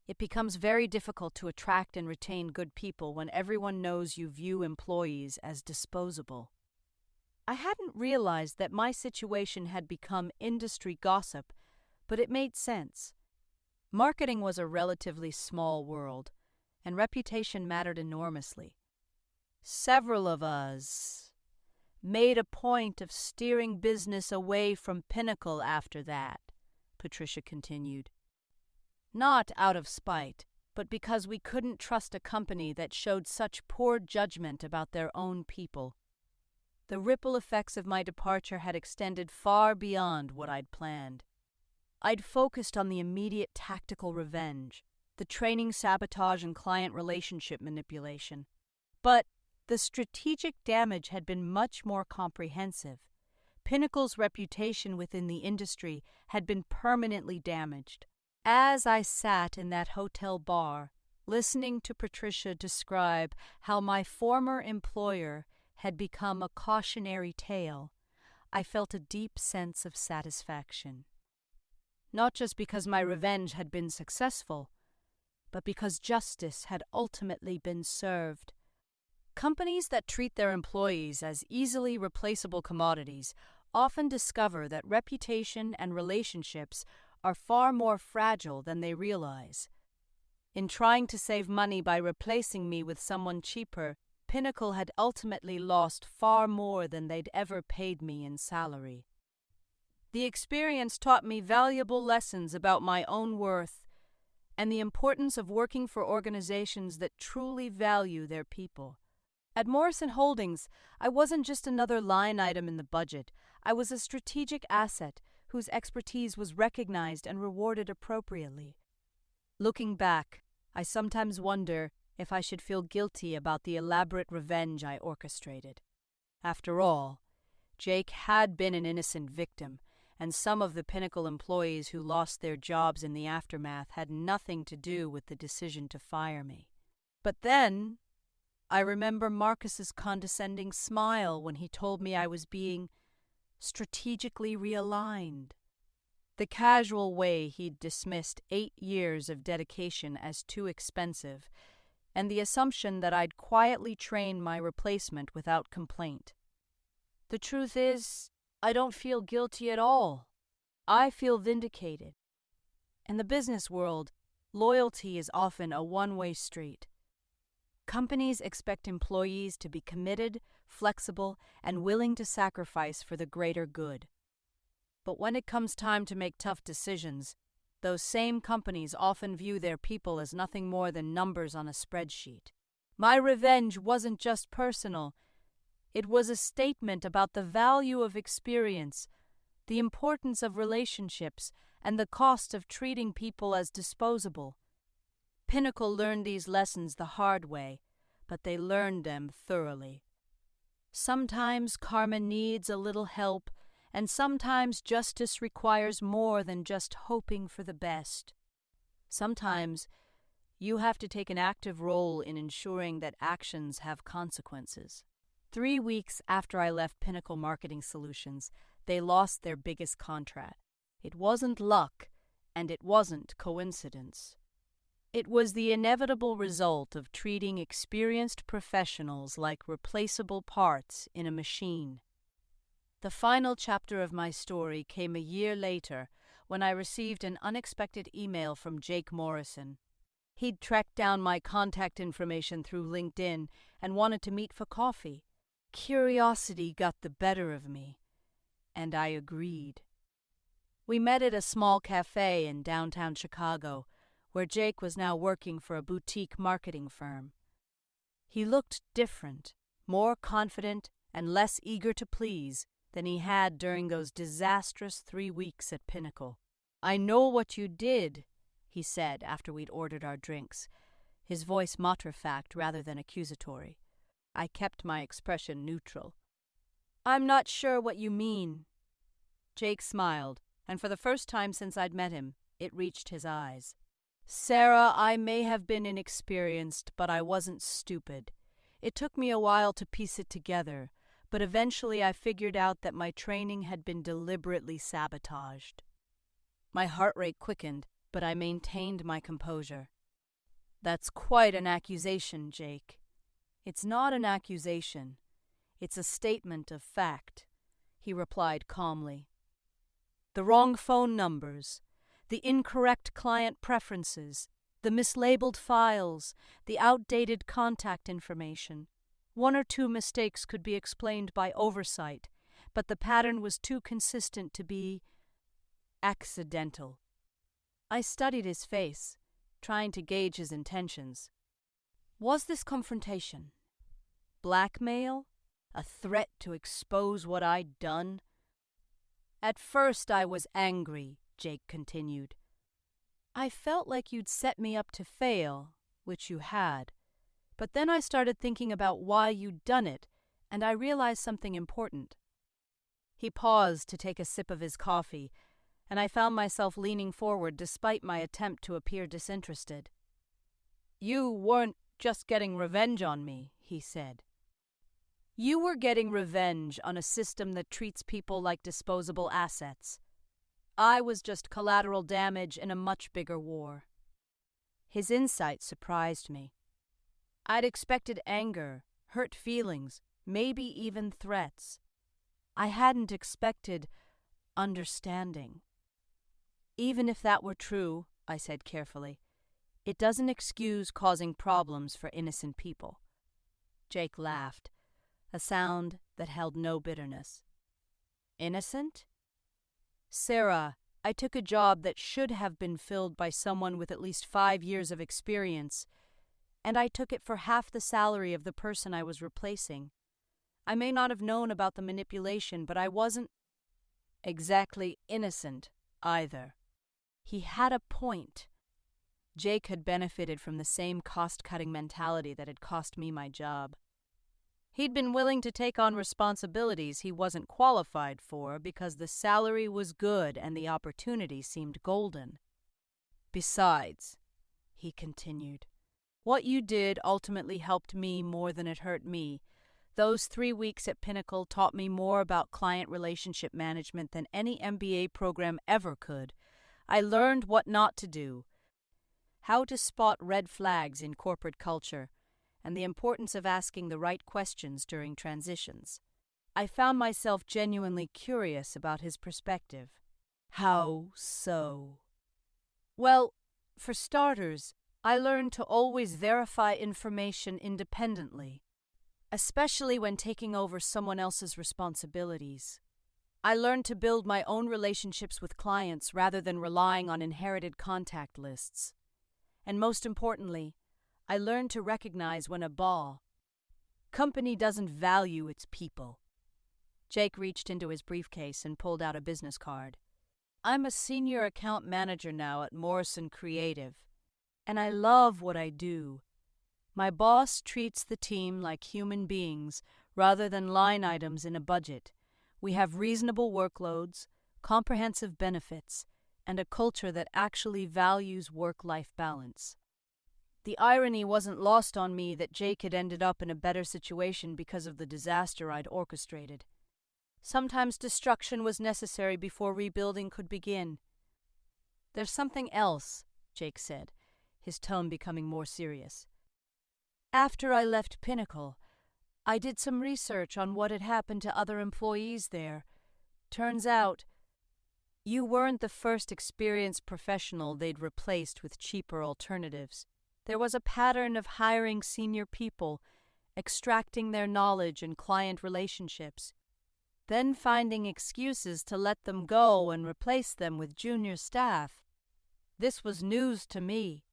It becomes very difficult to attract and retain good people when everyone knows you view employees as disposable." I hadn't realized that my situation had become industry gossip, but it made sense. Marketing was a relatively small world, and reputation mattered enormously. Several of us made a point of steering business away from Pinnacle after that, Patricia continued. Not out of spite, but because we couldn't trust a company that showed such poor judgment about their own people. The ripple effects of my departure had extended far beyond what I'd planned. I'd focused on the immediate tactical revenge, the training sabotage and client relationship manipulation. But the strategic damage had been much more comprehensive. Pinnacle's reputation within the industry had been permanently damaged. As I sat in that hotel bar, listening to Patricia describe how my former employer had become a cautionary tale, I felt a deep sense of satisfaction. Not just because my revenge had been successful, but because justice had ultimately been served. Companies that treat their employees as easily replaceable commodities often discover that reputation and relationships are far more fragile than they realize. In trying to save money by replacing me with someone cheaper, Pinnacle had ultimately lost far more than they'd ever paid me in salary. The experience taught me valuable lessons about my own worth and the importance of working for organizations that truly value their people. At Morrison Holdings, I wasn't just another line item in the budget. I was a strategic asset whose expertise was recognized and rewarded appropriately. Looking back, I sometimes wonder if I should feel guilty about the elaborate revenge I orchestrated. After all, Jake had been an innocent victim, and some of the Pinnacle employees who lost their jobs in the aftermath had nothing to do with the decision to fire me. But then, I remember Marcus's condescending smile when he told me I was being strategically realigned. The casual way he'd dismissed 8 years of dedication as too expensive, and the assumption that I'd quietly train my replacement without complaint. The truth is, I don't feel guilty at all. I feel vindicated. In the business world, Loyalty is often a one-way street. Companies expect employees to be committed, flexible, and willing to sacrifice for the greater good. But when it comes time to make tough decisions, those same companies often view their people as nothing more than numbers on a spreadsheet. My revenge wasn't just personal. It was a statement about the value of experience, the importance of relationships, and the cost of treating people as disposable. Pinnacle learned these lessons the hard way, but they learned them thoroughly. Sometimes karma needs a little help, and sometimes justice requires more than just hoping for the best. Sometimes you have to take an active role in ensuring that actions have consequences. 3 weeks after I left Pinnacle Marketing Solutions, they lost their biggest contract. It wasn't luck, and it wasn't coincidence. It was the inevitable result of treating experienced professionals like replaceable parts in a machine. The final chapter of my story came a year later when I received an unexpected email from Jake Morrison. He'd tracked down my contact information through LinkedIn and wanted to meet for coffee. Curiosity got the better of me, and I agreed. We met at a small cafe in downtown Chicago, where Jake was now working for a boutique marketing firm. He looked different, more confident, and less eager to please than he had during those disastrous 3 weeks at Pinnacle. "I know what you did," he said after we'd ordered our drinks, his voice matter-of-fact rather than accusatory. I kept my expression neutral. "I'm not sure what you mean." Jake smiled, and for the first time since I'd met him, it reached his eyes. "Sarah, I may have been inexperienced, but I wasn't stupid. It took me a while to piece it together, but eventually I figured out that my training had been deliberately sabotaged." My heart rate quickened, but I maintained my composure. "That's quite an accusation, Jake." "It's not an accusation. It's a statement of fact," he replied calmly. "The wrong phone numbers, the incorrect client preferences, the mislabeled files, the outdated contact information. 1 or 2 mistakes could be explained by oversight, but the pattern was too consistent to be accidental." I studied his face, trying to gauge his intentions. Was this confrontation? Blackmail? A threat to expose what I'd done? "At first I was angry," Jake continued. "I felt like you'd set me up to fail, which you had. But then I started thinking about why you'd done it, and I realized something important." He paused to take a sip of his coffee, and I found myself leaning forward despite my attempt to appear disinterested. "You weren't just getting revenge on me," he said. "You were getting revenge on a system that treats people like disposable assets. I was just collateral damage in a much bigger war." His insight surprised me. I'd expected anger, hurt feelings, maybe even threats. I hadn't expected understanding. "Even if that were true," I said carefully, "it doesn't excuse causing problems for innocent people." Jake laughed, a sound that held no bitterness. "Innocent? Sarah, I took a job that should have been filled by someone with at least 5 years of experience, and I took it for half the salary of the person I was replacing. I may not have known about the manipulation, but I wasn't exactly innocent either." He had a point. Jake had benefited from the same cost-cutting mentality that had cost me my job. He'd been willing to take on responsibilities he wasn't qualified for because the salary was good and the opportunity seemed golden. "Besides," he continued, "what you did ultimately helped me more than it hurt me. Those 3 weeks at Pinnacle taught me more about client relationship management than any MBA program ever could. I learned what not to do, how to spot red flags in corporate culture, and the importance of asking the right questions during transitions. I found myself genuinely curious about his perspective." "How so?" "Well, For starters, I learned to always verify information independently, especially when taking over someone else's responsibilities. I learned to build my own relationships with clients rather than relying on inherited contact lists. And most importantly, I learned to recognize when a company doesn't value its people. Jake reached into his briefcase and pulled out a business card. I'm a senior account manager now at Morrison Creative, and I love what I do. My boss treats the team like human beings rather than line items in a budget. We have reasonable workloads, comprehensive benefits, and a culture that actually values work-life balance. The irony wasn't lost on me that Jake had ended up in a better situation because of the disaster I'd orchestrated. Sometimes destruction was necessary before rebuilding could begin. There's something else, Jake said, his tone becoming more serious. After I left Pinnacle, I did some research on what had happened to other employees there. Turns out, you weren't the first experienced professional they'd replaced with cheaper alternatives. There was a pattern of hiring senior people, extracting their knowledge and client relationships, then finding excuses to let them go and replace them with junior staff. This was news to me.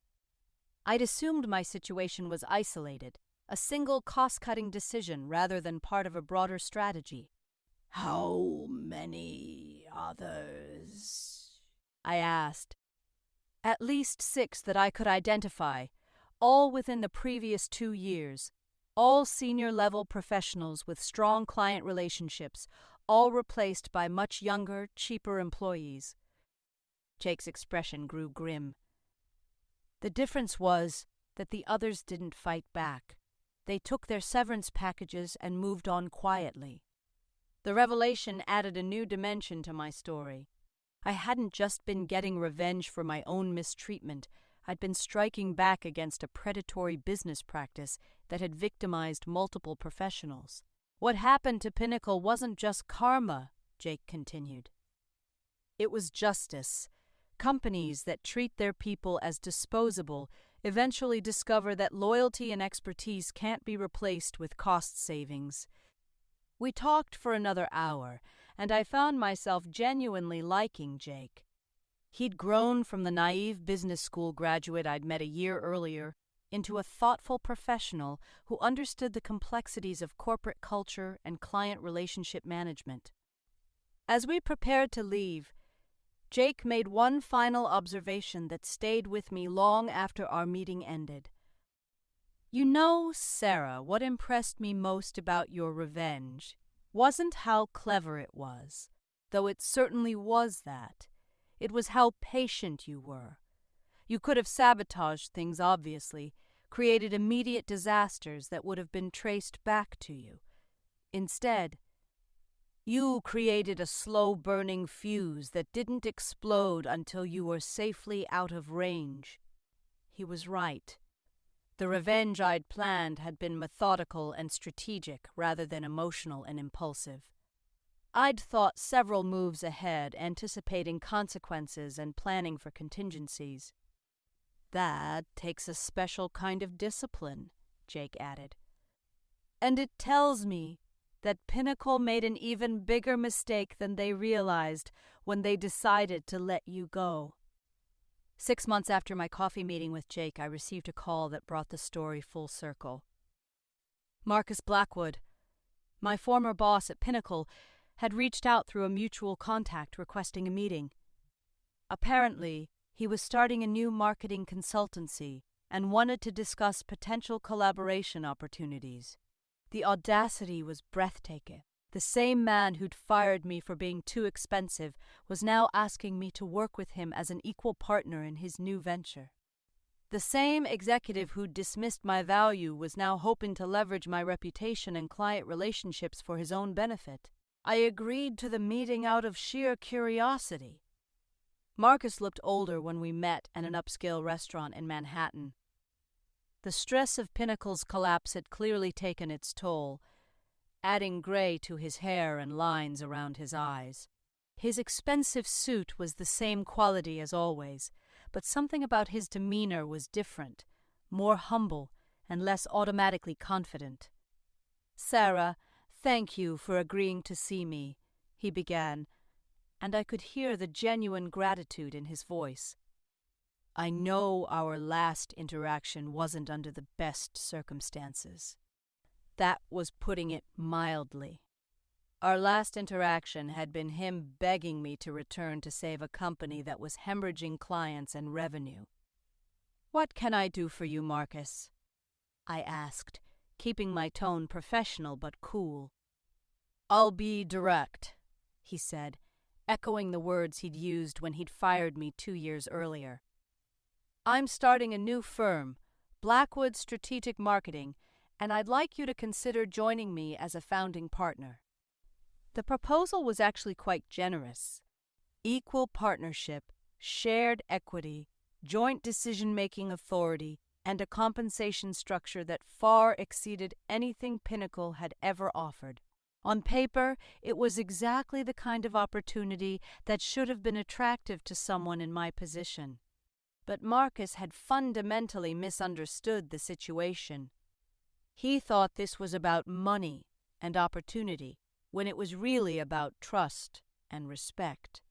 I'd assumed my situation was isolated, a single cost-cutting decision rather than part of a broader strategy. How many others? I asked. At least 6 that I could identify, all within the previous 2 years. All senior-level professionals with strong client relationships, all replaced by much younger, cheaper employees. Jake's expression grew grim. The difference was that the others didn't fight back. They took their severance packages and moved on quietly. The revelation added a new dimension to my story. I hadn't just been getting revenge for my own mistreatment. I'd been striking back against a predatory business practice that had victimized multiple professionals. What happened to Pinnacle wasn't just karma, Jake continued. It was justice. Companies that treat their people as disposable eventually discover that loyalty and expertise can't be replaced with cost savings. We talked for another hour, and I found myself genuinely liking Jake. He'd grown from the naive business school graduate I'd met a year earlier into a thoughtful professional who understood the complexities of corporate culture and client relationship management. As we prepared to leave, Jake made one final observation that stayed with me long after our meeting ended. You know, Sarah, what impressed me most about your revenge wasn't how clever it was, though it certainly was that. It was how patient you were. You could have sabotaged things, obviously, created immediate disasters that would have been traced back to you. Instead, you created a slow-burning fuse that didn't explode until you were safely out of range. He was right. The revenge I'd planned had been methodical and strategic rather than emotional and impulsive. I'd thought several moves ahead, anticipating consequences and planning for contingencies. That takes a special kind of discipline, Jake added. And it tells me that Pinnacle made an even bigger mistake than they realized when they decided to let you go. 6 months after my coffee meeting with Jake, I received a call that brought the story full circle. Marcus Blackwood, my former boss at Pinnacle, had reached out through a mutual contact requesting a meeting. Apparently, he was starting a new marketing consultancy and wanted to discuss potential collaboration opportunities. The audacity was breathtaking. The same man who'd fired me for being too expensive was now asking me to work with him as an equal partner in his new venture. The same executive who'd dismissed my value was now hoping to leverage my reputation and client relationships for his own benefit. I agreed to the meeting out of sheer curiosity. Marcus looked older when we met at an upscale restaurant in Manhattan. The stress of Pinnacle's collapse had clearly taken its toll, adding gray to his hair and lines around his eyes. His expensive suit was the same quality as always, but something about his demeanor was different, more humble and less automatically confident. "Sarah, thank you for agreeing to see me," he began, and I could hear the genuine gratitude in his voice. "I know our last interaction wasn't under the best circumstances." That was putting it mildly. Our last interaction had been him begging me to return to save a company that was hemorrhaging clients and revenue. "What can I do for you, Marcus?" I asked, keeping my tone professional but cool. "I'll be direct," he said, echoing the words he'd used when he'd fired me 2 years earlier. "I'm starting a new firm, Blackwood Strategic Marketing, and I'd like you to consider joining me as a founding partner." The proposal was actually quite generous. Equal partnership, shared equity, joint decision-making authority, and a compensation structure that far exceeded anything Pinnacle had ever offered. On paper, it was exactly the kind of opportunity that should have been attractive to someone in my position. But Marcus had fundamentally misunderstood the situation. He thought this was about money and opportunity, when it was really about trust and respect.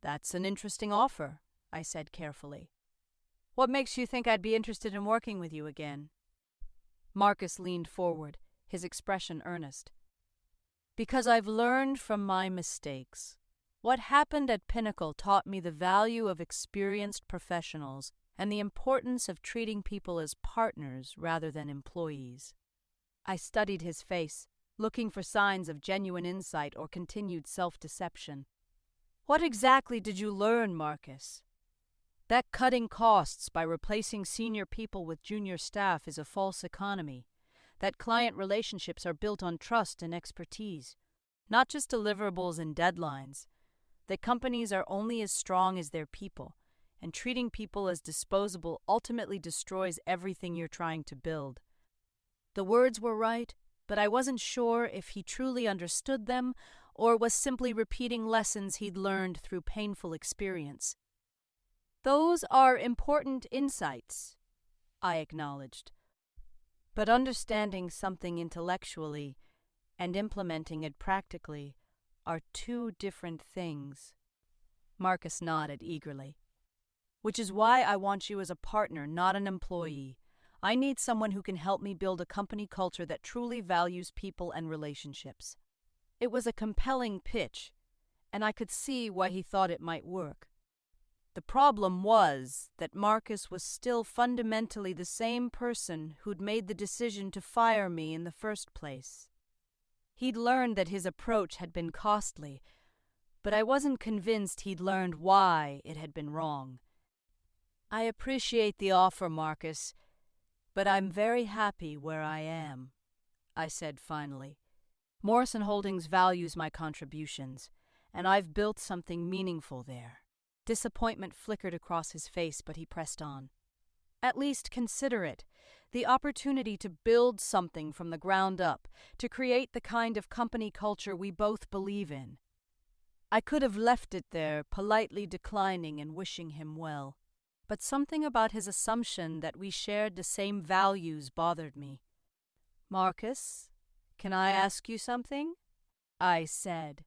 "That's an interesting offer," I said carefully. "What makes you think I'd be interested in working with you again?" Marcus leaned forward, his expression earnest. "Because I've learned from my mistakes. What happened at Pinnacle taught me the value of experienced professionals and the importance of treating people as partners rather than employees." I studied his face, looking for signs of genuine insight or continued self-deception. "What exactly did you learn, Marcus?" "That cutting costs by replacing senior people with junior staff is a false economy. That client relationships are built on trust and expertise, not just deliverables and deadlines. That companies are only as strong as their people, and treating people as disposable ultimately destroys everything you're trying to build." The words were right, but I wasn't sure if he truly understood them or was simply repeating lessons he'd learned through painful experience. "Those are important insights," I acknowledged. "But understanding something intellectually and implementing it practically are two different things." Marcus nodded eagerly. "Which is why I want you as a partner, not an employee. I need someone who can help me build a company culture that truly values people and relationships." It was a compelling pitch, and I could see why he thought it might work. The problem was that Marcus was still fundamentally the same person who'd made the decision to fire me in the first place. He'd learned that his approach had been costly, but I wasn't convinced he'd learned why it had been wrong. "I appreciate the offer, Marcus, but I'm very happy where I am," I said finally. "Morrison Holdings values my contributions, and I've built something meaningful there." Disappointment flickered across his face, but he pressed on. "At least consider it. The opportunity to build something from the ground up, to create the kind of company culture we both believe in." I could have left it there, politely declining and wishing him well. But something about his assumption that we shared the same values bothered me. "Marcus, can I ask you something?" I said.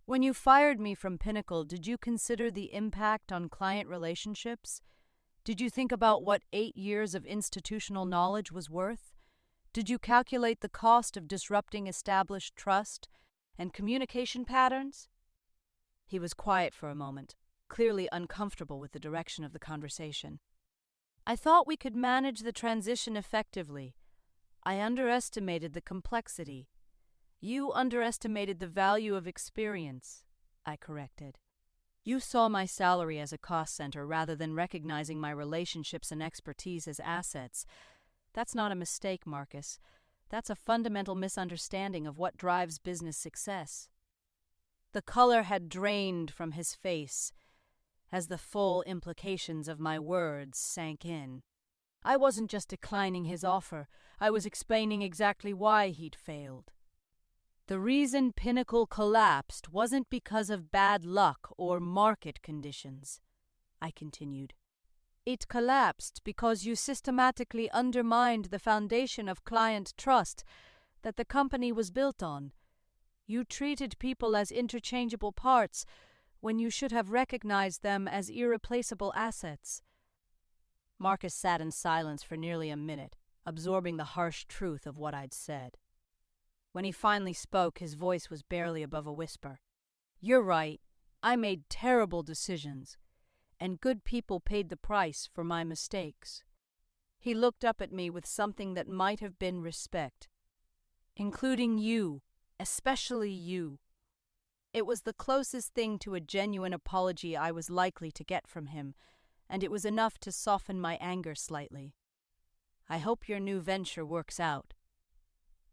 "When you fired me from Pinnacle, did you consider the impact on client relationships? Did you think about what 8 years of institutional knowledge was worth? Did you calculate the cost of disrupting established trust and communication patterns?" He was quiet for a moment, clearly uncomfortable with the direction of the conversation. "I thought we could manage the transition effectively. I underestimated the complexity. You underestimated the value of experience," I corrected. "You saw my salary as a cost center rather than recognizing my relationships and expertise as assets. That's not a mistake, Marcus. That's a fundamental misunderstanding of what drives business success." The color had drained from his face as the full implications of my words sank in. I wasn't just declining his offer, I was explaining exactly why he'd failed. The reason Pinnacle collapsed wasn't because of bad luck or market conditions. I continued. It collapsed because you systematically undermined the foundation of client trust that the company was built on. You treated people as interchangeable parts when you should have recognized them as irreplaceable assets. Marcus sat in silence for nearly a minute, absorbing the harsh truth of what I'd said. When he finally spoke, his voice was barely above a whisper. "You're right. I made terrible decisions, and good people paid the price for my mistakes." He looked up at me with something that might have been respect. "Including you, especially you." It was the closest thing to a genuine apology I was likely to get from him, and it was enough to soften my anger slightly. "I hope your new venture works out,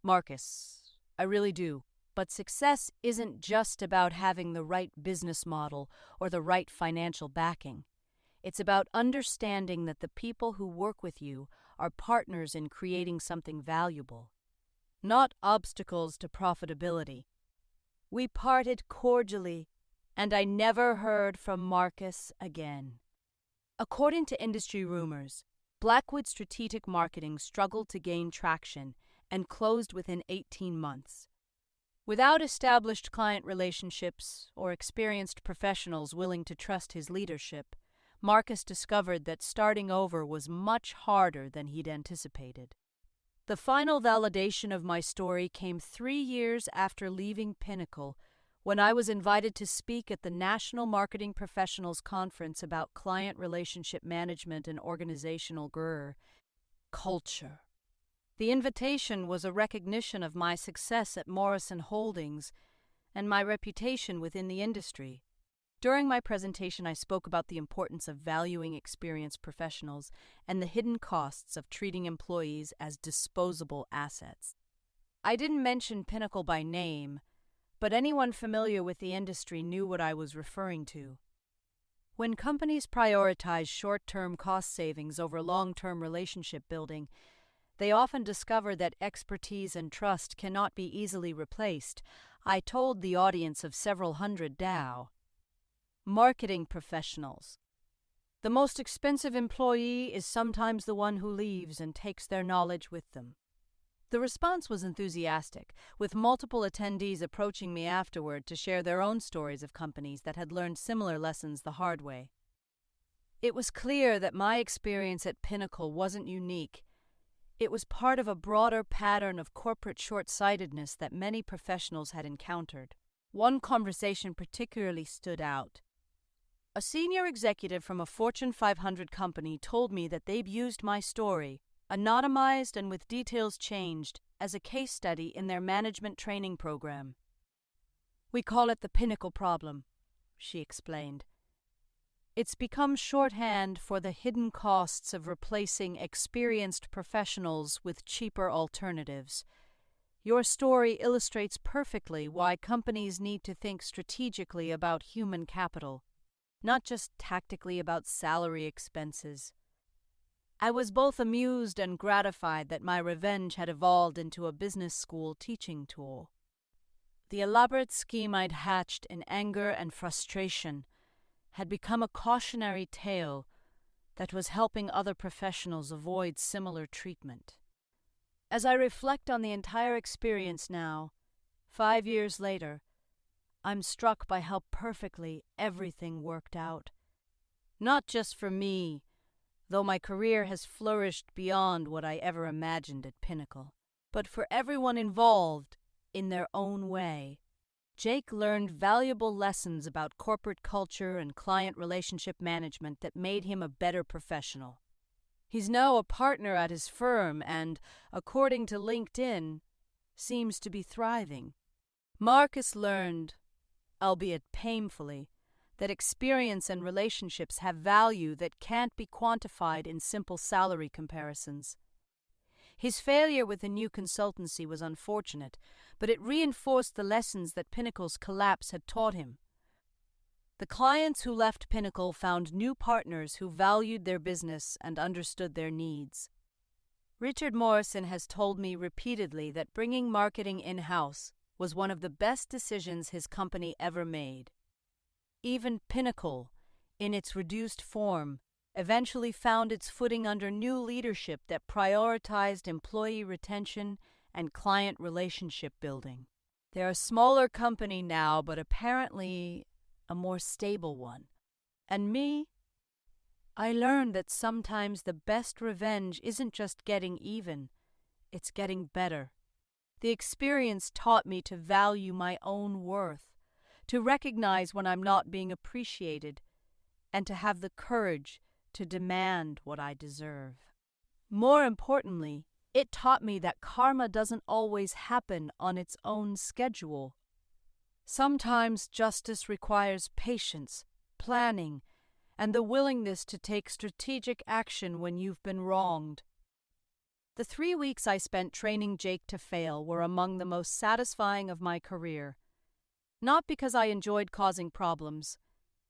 Marcus. I really do. But success isn't just about having the right business model or the right financial backing. It's about understanding that the people who work with you are partners in creating something valuable, not obstacles to profitability." We parted cordially, and I never heard from Marcus again. According to industry rumors, Blackwood Strategic Marketing struggled to gain traction and closed within 18 months. Without established client relationships or experienced professionals willing to trust his leadership, Marcus discovered that starting over was much harder than he'd anticipated. The final validation of my story came 3 years after leaving Pinnacle, when I was invited to speak at the National Marketing Professionals Conference about client relationship management and organizational culture. The invitation was a recognition of my success at Morrison Holdings and my reputation within the industry. During my presentation, I spoke about the importance of valuing experienced professionals and the hidden costs of treating employees as disposable assets. I didn't mention Pinnacle by name, but anyone familiar with the industry knew what I was referring to. When companies prioritize short-term cost savings over long-term relationship building, they often discover that expertise and trust cannot be easily replaced. I told the audience of several hundred marketing professionals. The most expensive employee is sometimes the one who leaves and takes their knowledge with them. The response was enthusiastic, with multiple attendees approaching me afterward to share their own stories of companies that had learned similar lessons the hard way. It was clear that my experience at Pinnacle wasn't unique. It was part of a broader pattern of corporate short-sightedness that many professionals had encountered. One conversation particularly stood out. A senior executive from a Fortune 500 company told me that they'd used my story, anonymized and with details changed, as a case study in their management training program. "We call it the Pinnacle problem," she explained. "It's become shorthand for the hidden costs of replacing experienced professionals with cheaper alternatives. Your story illustrates perfectly why companies need to think strategically about human capital, not just tactically about salary expenses." I was both amused and gratified that my revenge had evolved into a business school teaching tool. The elaborate scheme I'd hatched in anger and frustration had become a cautionary tale that was helping other professionals avoid similar treatment. As I reflect on the entire experience now, 5 years later, I'm struck by how perfectly everything worked out. Not just for me, though my career has flourished beyond what I ever imagined at Pinnacle, but for everyone involved in their own way. Jake learned valuable lessons about corporate culture and client relationship management that made him a better professional. He's now a partner at his firm and, according to LinkedIn, seems to be thriving. Marcus learned, albeit painfully, that experience and relationships have value that can't be quantified in simple salary comparisons. His failure with the new consultancy was unfortunate, but it reinforced the lessons that Pinnacle's collapse had taught him. The clients who left Pinnacle found new partners who valued their business and understood their needs. Richard Morrison has told me repeatedly that bringing marketing in-house was one of the best decisions his company ever made. Even Pinnacle, in its reduced form, eventually found its footing under new leadership that prioritized employee retention and client relationship building. They're a smaller company now, but apparently a more stable one. And me? I learned that sometimes the best revenge isn't just getting even, it's getting better. The experience taught me to value my own worth, to recognize when I'm not being appreciated, and to have the courage to demand what I deserve. More importantly, it taught me that karma doesn't always happen on its own schedule. Sometimes justice requires patience, planning, and the willingness to take strategic action when you've been wronged. The 3 weeks I spent training Jake to fail were among the most satisfying of my career. Not because I enjoyed causing problems,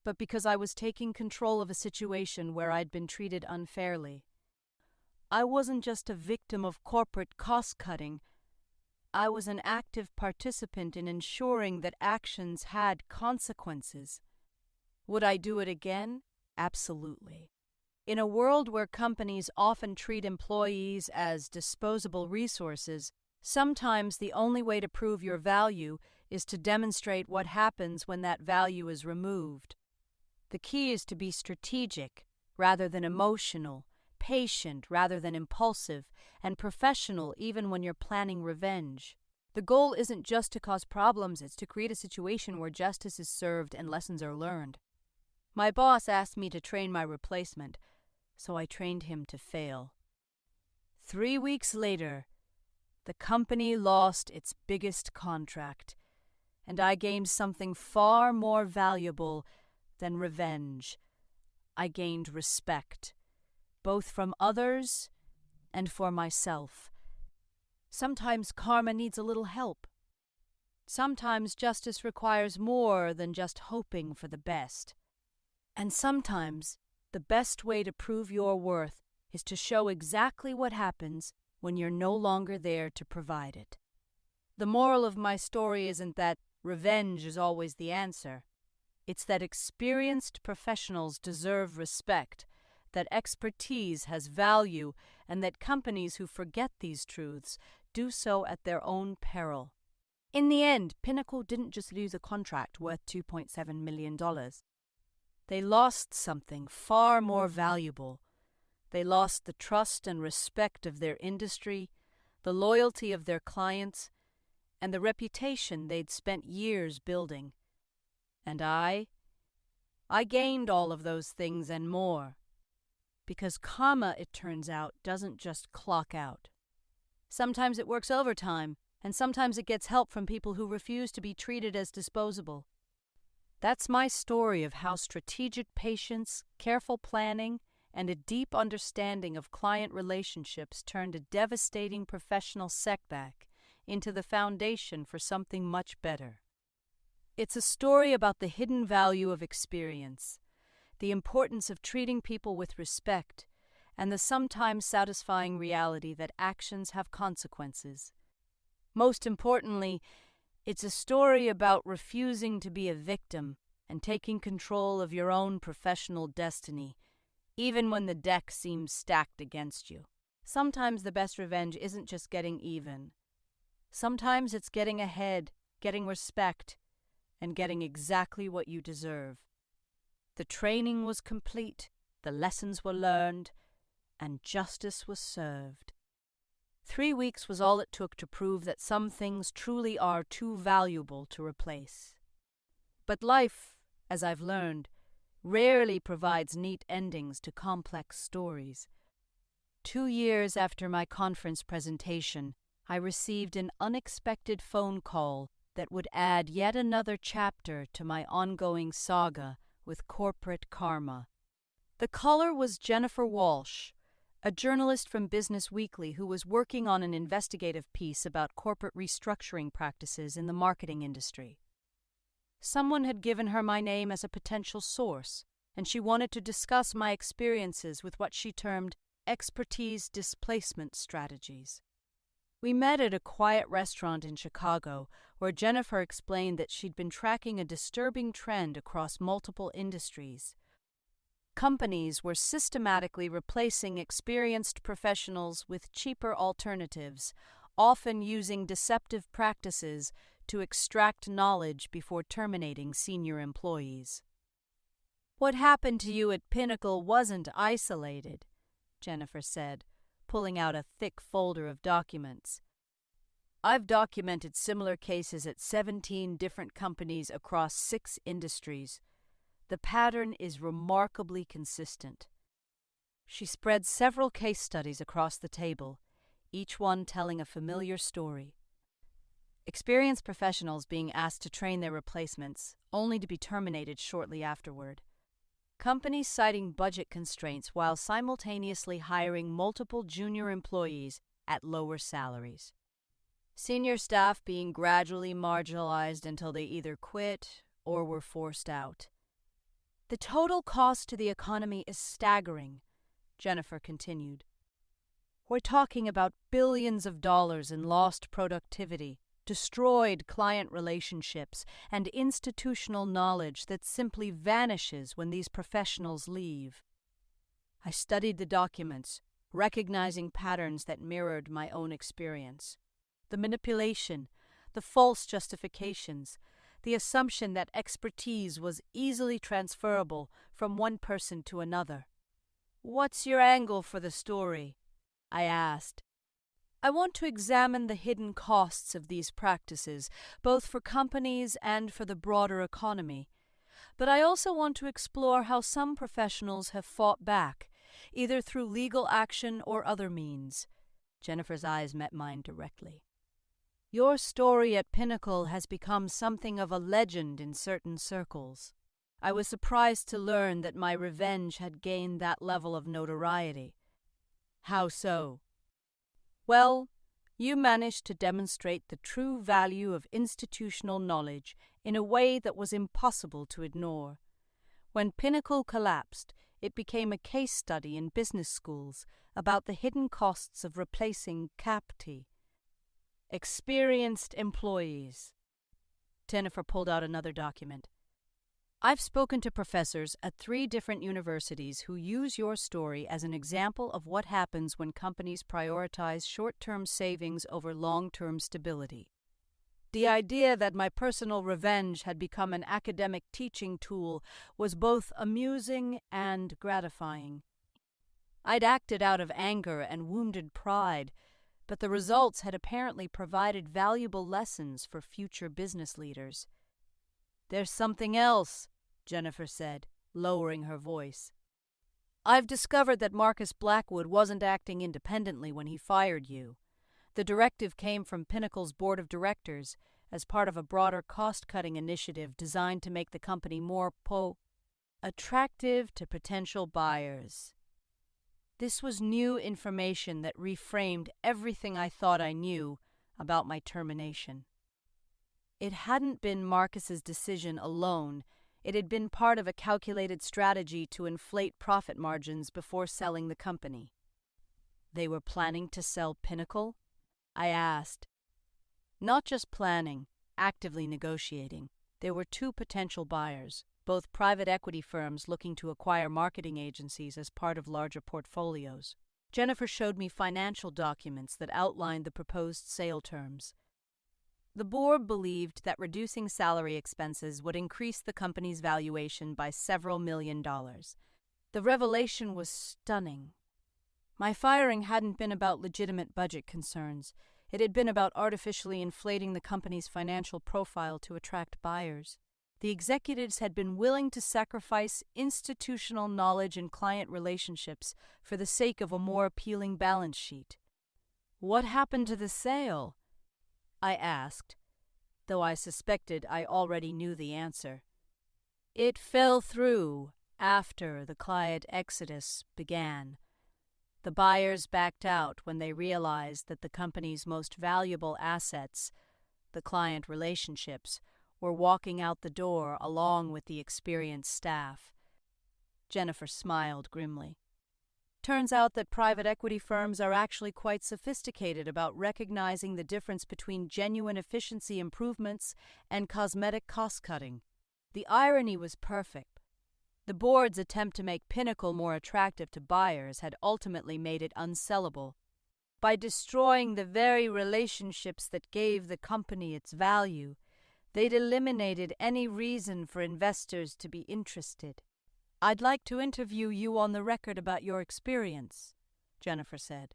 but because I was taking control of a situation where I'd been treated unfairly. I wasn't just a victim of corporate cost-cutting. I was an active participant in ensuring that actions had consequences. Would I do it again? Absolutely. In a world where companies often treat employees as disposable resources, sometimes the only way to prove your value is to demonstrate what happens when that value is removed. The key is to be strategic rather than emotional, patient rather than impulsive, and professional even when you're planning revenge. The goal isn't just to cause problems, it's to create a situation where justice is served and lessons are learned. My boss asked me to train my replacement, so I trained him to fail. 3 weeks later, the company lost its biggest contract, and I gained something far more valuable than revenge. I gained respect, both from others and for myself. Sometimes karma needs a little help. Sometimes justice requires more than just hoping for the best. And sometimes the best way to prove your worth is to show exactly what happens when you're no longer there to provide it. The moral of my story isn't that revenge is always the answer. It's that experienced professionals deserve respect, that expertise has value, and that companies who forget these truths do so at their own peril. In the end, Pinnacle didn't just lose a contract worth $2.7 million. They lost something far more valuable. They lost the trust and respect of their industry, the loyalty of their clients, and the reputation they'd spent years building. And I gained all of those things and more. Because karma, it turns out, doesn't just clock out. Sometimes it works overtime, and sometimes it gets help from people who refuse to be treated as disposable. That's my story of how strategic patience, careful planning, and a deep understanding of client relationships turned a devastating professional setback into the foundation for something much better. It's a story about the hidden value of experience, the importance of treating people with respect, and the sometimes satisfying reality that actions have consequences. Most importantly, it's a story about refusing to be a victim and taking control of your own professional destiny, even when the deck seems stacked against you. Sometimes the best revenge isn't just getting even. Sometimes it's getting ahead, getting respect, and getting exactly what you deserve. The training was complete, the lessons were learned, and justice was served. 3 weeks was all it took to prove that some things truly are too valuable to replace. But life, as I've learned, rarely provides neat endings to complex stories. 2 years after my conference presentation, I received an unexpected phone call that would add yet another chapter to my ongoing saga with corporate karma. The caller was Jennifer Walsh, a journalist from Business Weekly who was working on an investigative piece about corporate restructuring practices in the marketing industry. Someone had given her my name as a potential source, and she wanted to discuss my experiences with what she termed expertise displacement strategies. We met at a quiet restaurant in Chicago, where Jennifer explained that she'd been tracking a disturbing trend across multiple industries. Companies were systematically replacing experienced professionals with cheaper alternatives, often using deceptive practices to extract knowledge before terminating senior employees. "What happened to you at Pinnacle wasn't isolated," Jennifer said, pulling out a thick folder of documents. "I've documented similar cases at 17 different companies across 6 industries. The pattern is remarkably consistent." She spread several case studies across the table, each one telling a familiar story. Experienced professionals being asked to train their replacements, only to be terminated shortly afterward. Companies citing budget constraints while simultaneously hiring multiple junior employees at lower salaries. Senior staff being gradually marginalized until they either quit or were forced out. "The total cost to the economy is staggering," Jennifer continued. "We're talking about billions of dollars in lost productivity, destroyed client relationships, and institutional knowledge that simply vanishes when these professionals leave." I studied the documents, recognizing patterns that mirrored my own experience. The manipulation, the false justifications, the assumption that expertise was easily transferable from one person to another. "What's your angle for the story?" I asked. "I want to examine the hidden costs of these practices, both for companies and for the broader economy. But I also want to explore how some professionals have fought back, either through legal action or other means." Jennifer's eyes met mine directly. "Your story at Pinnacle has become something of a legend in certain circles. I was surprised to learn that my revenge had gained that level of notoriety." "How so?" "Well, you managed to demonstrate the true value of institutional knowledge in a way that was impossible to ignore. When Pinnacle collapsed, it became a case study in business schools about the hidden costs of replacing CAPT, experienced employees." Jennifer pulled out another document. "I've spoken to professors at 3 different universities who use your story as an example of what happens when companies prioritize short-term savings over long-term stability. The idea that my personal revenge had become an academic teaching tool was both amusing and gratifying. I'd acted out of anger and wounded pride, but the results had apparently provided valuable lessons for future business leaders." "There's something else," Jennifer said, lowering her voice. "I've discovered that Marcus Blackwood wasn't acting independently when he fired you. The directive came from Pinnacle's board of directors as part of a broader cost-cutting initiative designed to make the company more attractive to potential buyers." This was new information that reframed everything I thought I knew about my termination. It hadn't been Marcus's decision alone. It had been part of a calculated strategy to inflate profit margins before selling the company. "They were planning to sell Pinnacle?" I asked. "Not just planning, actively negotiating. There were 2 potential buyers, both private equity firms looking to acquire marketing agencies as part of larger portfolios." Jennifer showed me financial documents that outlined the proposed sale terms. The board believed that reducing salary expenses would increase the company's valuation by several $1,000,000. The revelation was stunning. My firing hadn't been about legitimate budget concerns. It had been about artificially inflating the company's financial profile to attract buyers. The executives had been willing to sacrifice institutional knowledge and client relationships for the sake of a more appealing balance sheet. "What happened to the sale?" I asked, though I suspected I already knew the answer. "It fell through after the client exodus began. The buyers backed out when they realized that the company's most valuable assets, the client relationships, were walking out the door along with the experienced staff." Jennifer smiled grimly. "Turns out that private equity firms are actually quite sophisticated about recognizing the difference between genuine efficiency improvements and cosmetic cost-cutting. The irony was perfect. The board's attempt to make Pinnacle more attractive to buyers had ultimately made it unsellable. By destroying the very relationships that gave the company its value, they'd eliminated any reason for investors to be interested. "I'd like to interview you on the record about your experience," Jennifer said.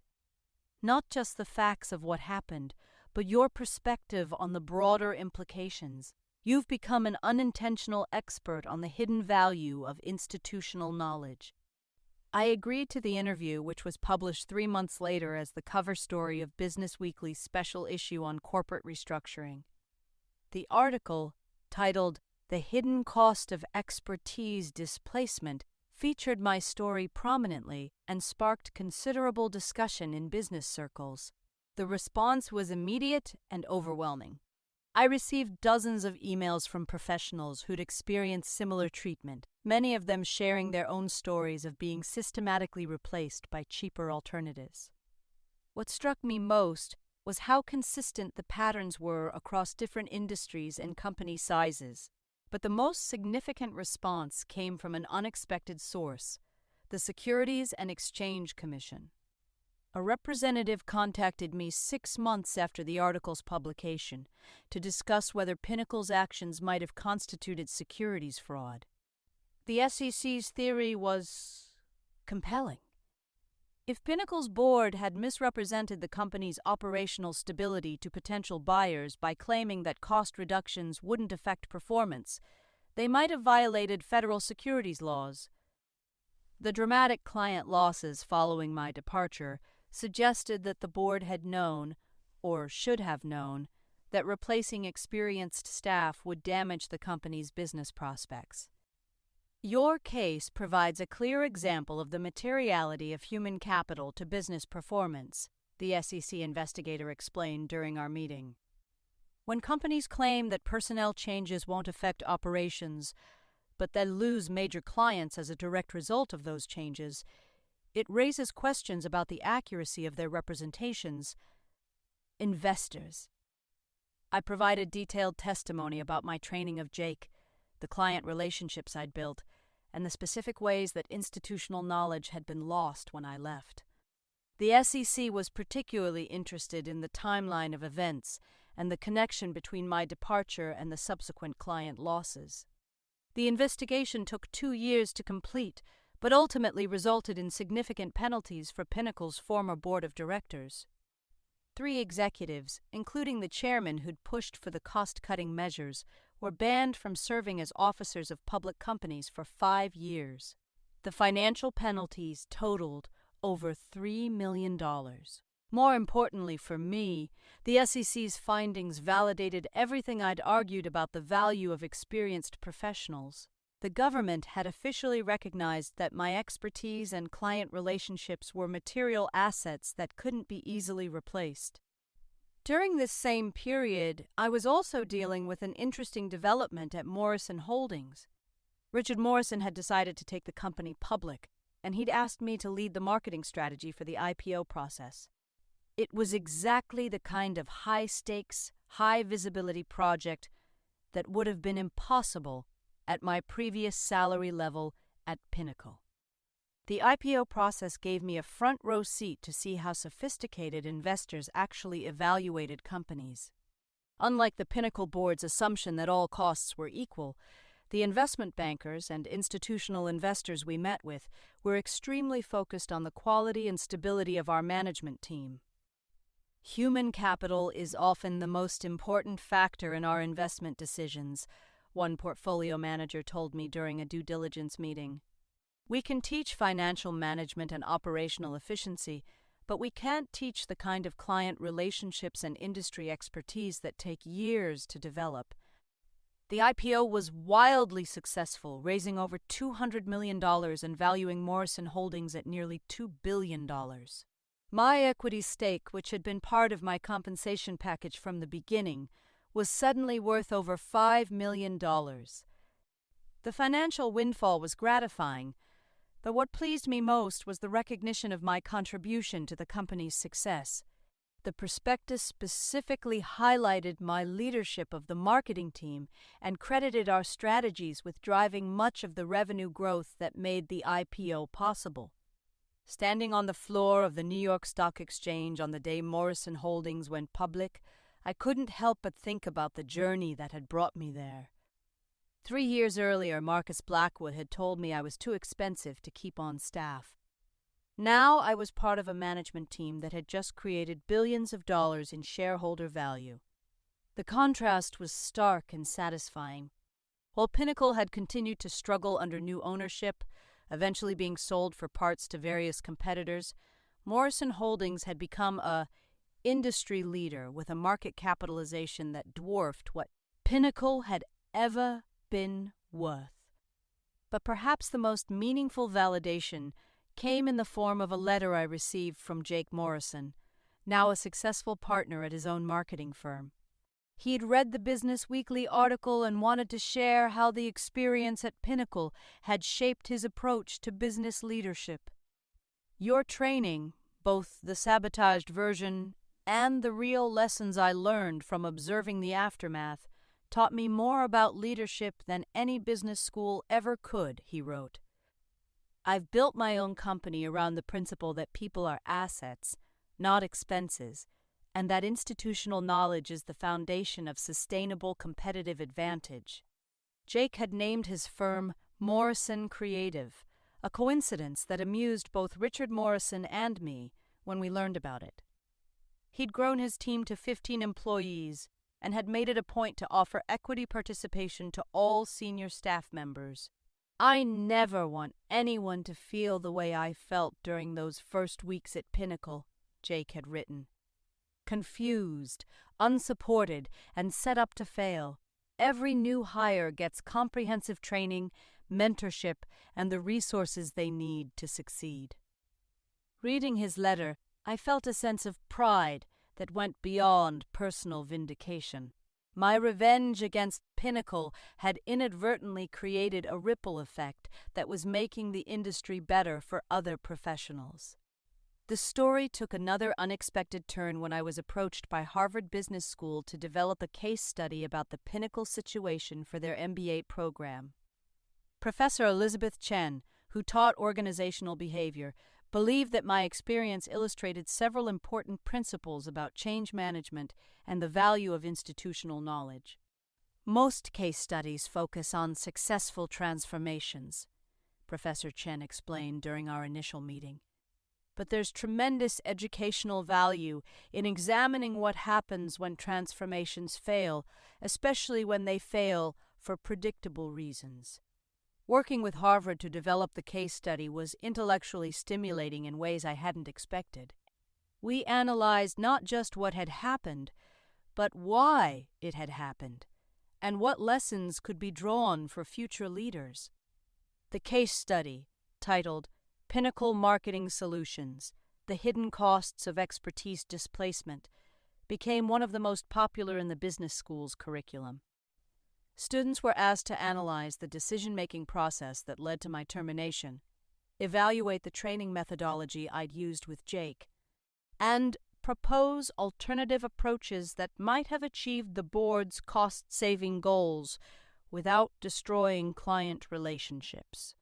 "Not just the facts of what happened, but your perspective on the broader implications. You've become an unintentional expert on the hidden value of institutional knowledge." I agreed to the interview, which was published 3 months later as the cover story of Business Weekly's special issue on corporate restructuring. The article, titled "The Hidden Cost of Expertise Displacement," featured my story prominently and sparked considerable discussion in business circles. The response was immediate and overwhelming. I received dozens of emails from professionals who'd experienced similar treatment, many of them sharing their own stories of being systematically replaced by cheaper alternatives. What struck me most was how consistent the patterns were across different industries and company sizes. But the most significant response came from an unexpected source: the Securities and Exchange Commission. A representative contacted me 6 months after the article's publication to discuss whether Pinnacle's actions might have constituted securities fraud. The SEC's theory was compelling. If Pinnacle's board had misrepresented the company's operational stability to potential buyers by claiming that cost reductions wouldn't affect performance, they might have violated federal securities laws. The dramatic client losses following my departure suggested that the board had known, or should have known, that replacing experienced staff would damage the company's business prospects. Your case provides a clear example of the materiality of human capital to business performance, the SEC investigator explained during our meeting. When companies claim that personnel changes won't affect operations, but then lose major clients as a direct result of those changes, it raises questions about the accuracy of their representations. Investors. I provided detailed testimony about my training of Jake, the client relationships I'd built, and the specific ways that institutional knowledge had been lost when I left. The SEC was particularly interested in the timeline of events and the connection between my departure and the subsequent client losses. The investigation took 2 years to complete, but ultimately resulted in significant penalties for Pinnacle's former board of directors. 3 executives, including the chairman who'd pushed for the cost-cutting measures, were banned from serving as officers of public companies for 5 years. The financial penalties totaled over $3 million. More importantly for me, the SEC's findings validated everything I'd argued about the value of experienced professionals. The government had officially recognized that my expertise and client relationships were material assets that couldn't be easily replaced. During this same period, I was also dealing with an interesting development at Morrison Holdings. Richard Morrison had decided to take the company public, and he'd asked me to lead the marketing strategy for the IPO process. It was exactly the kind of high-stakes, high-visibility project that would have been impossible at my previous salary level at Pinnacle. The IPO process gave me a front-row seat to see how sophisticated investors actually evaluated companies. Unlike the Pinnacle board's assumption that all costs were equal, the investment bankers and institutional investors we met with were extremely focused on the quality and stability of our management team. Human capital is often the most important factor in our investment decisions, one portfolio manager told me during a due diligence meeting. We can teach financial management and operational efficiency, but we can't teach the kind of client relationships and industry expertise that take years to develop. The IPO was wildly successful, raising over $200 million and valuing Morrison Holdings at nearly $2 billion. My equity stake, which had been part of my compensation package from the beginning, was suddenly worth over $5 million. The financial windfall was gratifying, but what pleased me most was the recognition of my contribution to the company's success. The prospectus specifically highlighted my leadership of the marketing team and credited our strategies with driving much of the revenue growth that made the IPO possible. Standing on the floor of the New York Stock Exchange on the day Morrison Holdings went public, I couldn't help but think about the journey that had brought me there. 3 years earlier, Marcus Blackwood had told me I was too expensive to keep on staff. Now I was part of a management team that had just created billions of dollars in shareholder value. The contrast was stark and satisfying. While Pinnacle had continued to struggle under new ownership, eventually being sold for parts to various competitors, Morrison Holdings had become a industry leader with a market capitalization that dwarfed what Pinnacle had ever been worth. But perhaps the most meaningful validation came in the form of a letter I received from Jake Morrison, now a successful partner at his own marketing firm. He'd read the Business Weekly article and wanted to share how the experience at Pinnacle had shaped his approach to business leadership. "Your training, both the sabotaged version and the real lessons I learned from observing the aftermath, taught me more about leadership than any business school ever could," he wrote. "I've built my own company around the principle that people are assets, not expenses, and that institutional knowledge is the foundation of sustainable competitive advantage." Jake had named his firm Morrison Creative, a coincidence that amused both Richard Morrison and me when we learned about it. He'd grown his team to 15 employees and had made it a point to offer equity participation to all senior staff members. "I never want anyone to feel the way I felt during those first weeks at Pinnacle," Jake had written. "Confused, unsupported, and set up to fail. Every new hire gets comprehensive training, mentorship, and the resources they need to succeed." Reading his letter, I felt a sense of pride that went beyond personal vindication. My revenge against Pinnacle had inadvertently created a ripple effect that was making the industry better for other professionals. The story took another unexpected turn when I was approached by Harvard Business School to develop a case study about the Pinnacle situation for their MBA program. Professor Elizabeth Chen, who taught organizational behavior, believed that my experience illustrated several important principles about change management and the value of institutional knowledge. "Most case studies focus on successful transformations," Professor Chen explained during our initial meeting. "But there's tremendous educational value in examining what happens when transformations fail, especially when they fail for predictable reasons." Working with Harvard to develop the case study was intellectually stimulating in ways I hadn't expected. We analyzed not just what had happened, but why it had happened, and what lessons could be drawn for future leaders. The case study, titled Pinnacle Marketing Solutions: The Hidden Costs of Expertise Displacement, became one of the most popular in the business school's curriculum. Students were asked to analyze the decision-making process that led to my termination, evaluate the training methodology I'd used with Jake, and propose alternative approaches that might have achieved the board's cost-saving goals without destroying client relationships.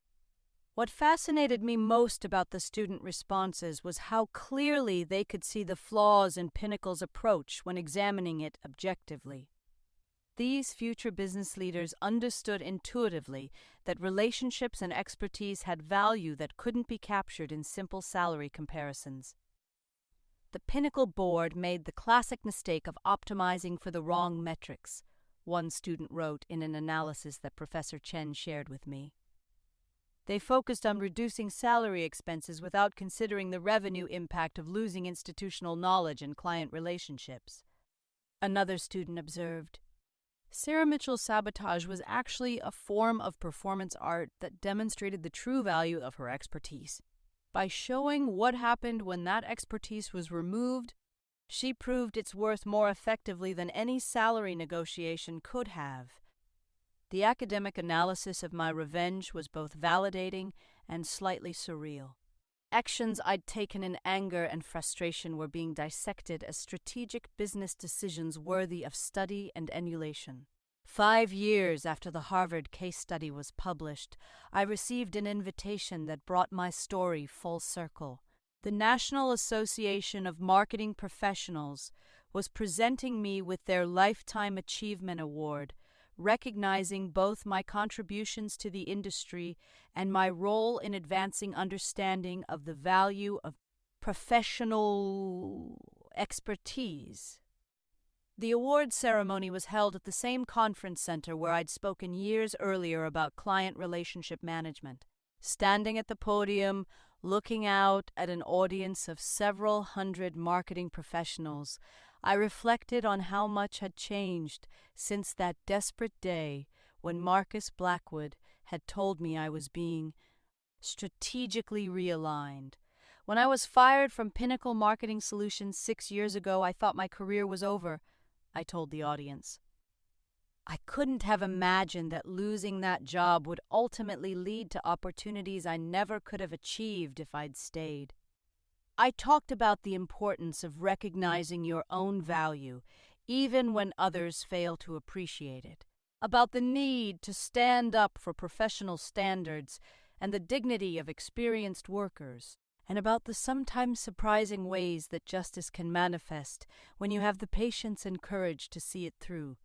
What fascinated me most about the student responses was how clearly they could see the flaws in Pinnacle's approach when examining it objectively. These future business leaders understood intuitively that relationships and expertise had value that couldn't be captured in simple salary comparisons. The Pinnacle board made the classic mistake of optimizing for the wrong metrics, one student wrote in an analysis that Professor Chen shared with me. They focused on reducing salary expenses without considering the revenue impact of losing institutional knowledge and client relationships. Another student observed, "Sarah Mitchell's sabotage was actually a form of performance art that demonstrated the true value of her expertise. By showing what happened when that expertise was removed, she proved its worth more effectively than any salary negotiation could have." The academic analysis of my revenge was both validating and slightly surreal. Actions I'd taken in anger and frustration were being dissected as strategic business decisions worthy of study and emulation. 5 years after the Harvard case study was published, I received an invitation that brought my story full circle. The National Association of Marketing Professionals was presenting me with their Lifetime Achievement Award, recognizing both my contributions to the industry and my role in advancing understanding of the value of professional expertise. The award ceremony was held at the same conference center where I'd spoken years earlier about client relationship management. Standing at the podium, looking out at an audience of several hundred marketing professionals, I reflected on how much had changed since that desperate day when Marcus Blackwood had told me I was being strategically realigned. When I was fired from Pinnacle Marketing Solutions 6 years ago, I thought my career was over, I told the audience. I couldn't have imagined that losing that job would ultimately lead to opportunities I never could have achieved if I'd stayed. I talked about the importance of recognizing your own value, even when others fail to appreciate it, about the need to stand up for professional standards and the dignity of experienced workers, and about the sometimes surprising ways that justice can manifest when you have the patience and courage to see it through.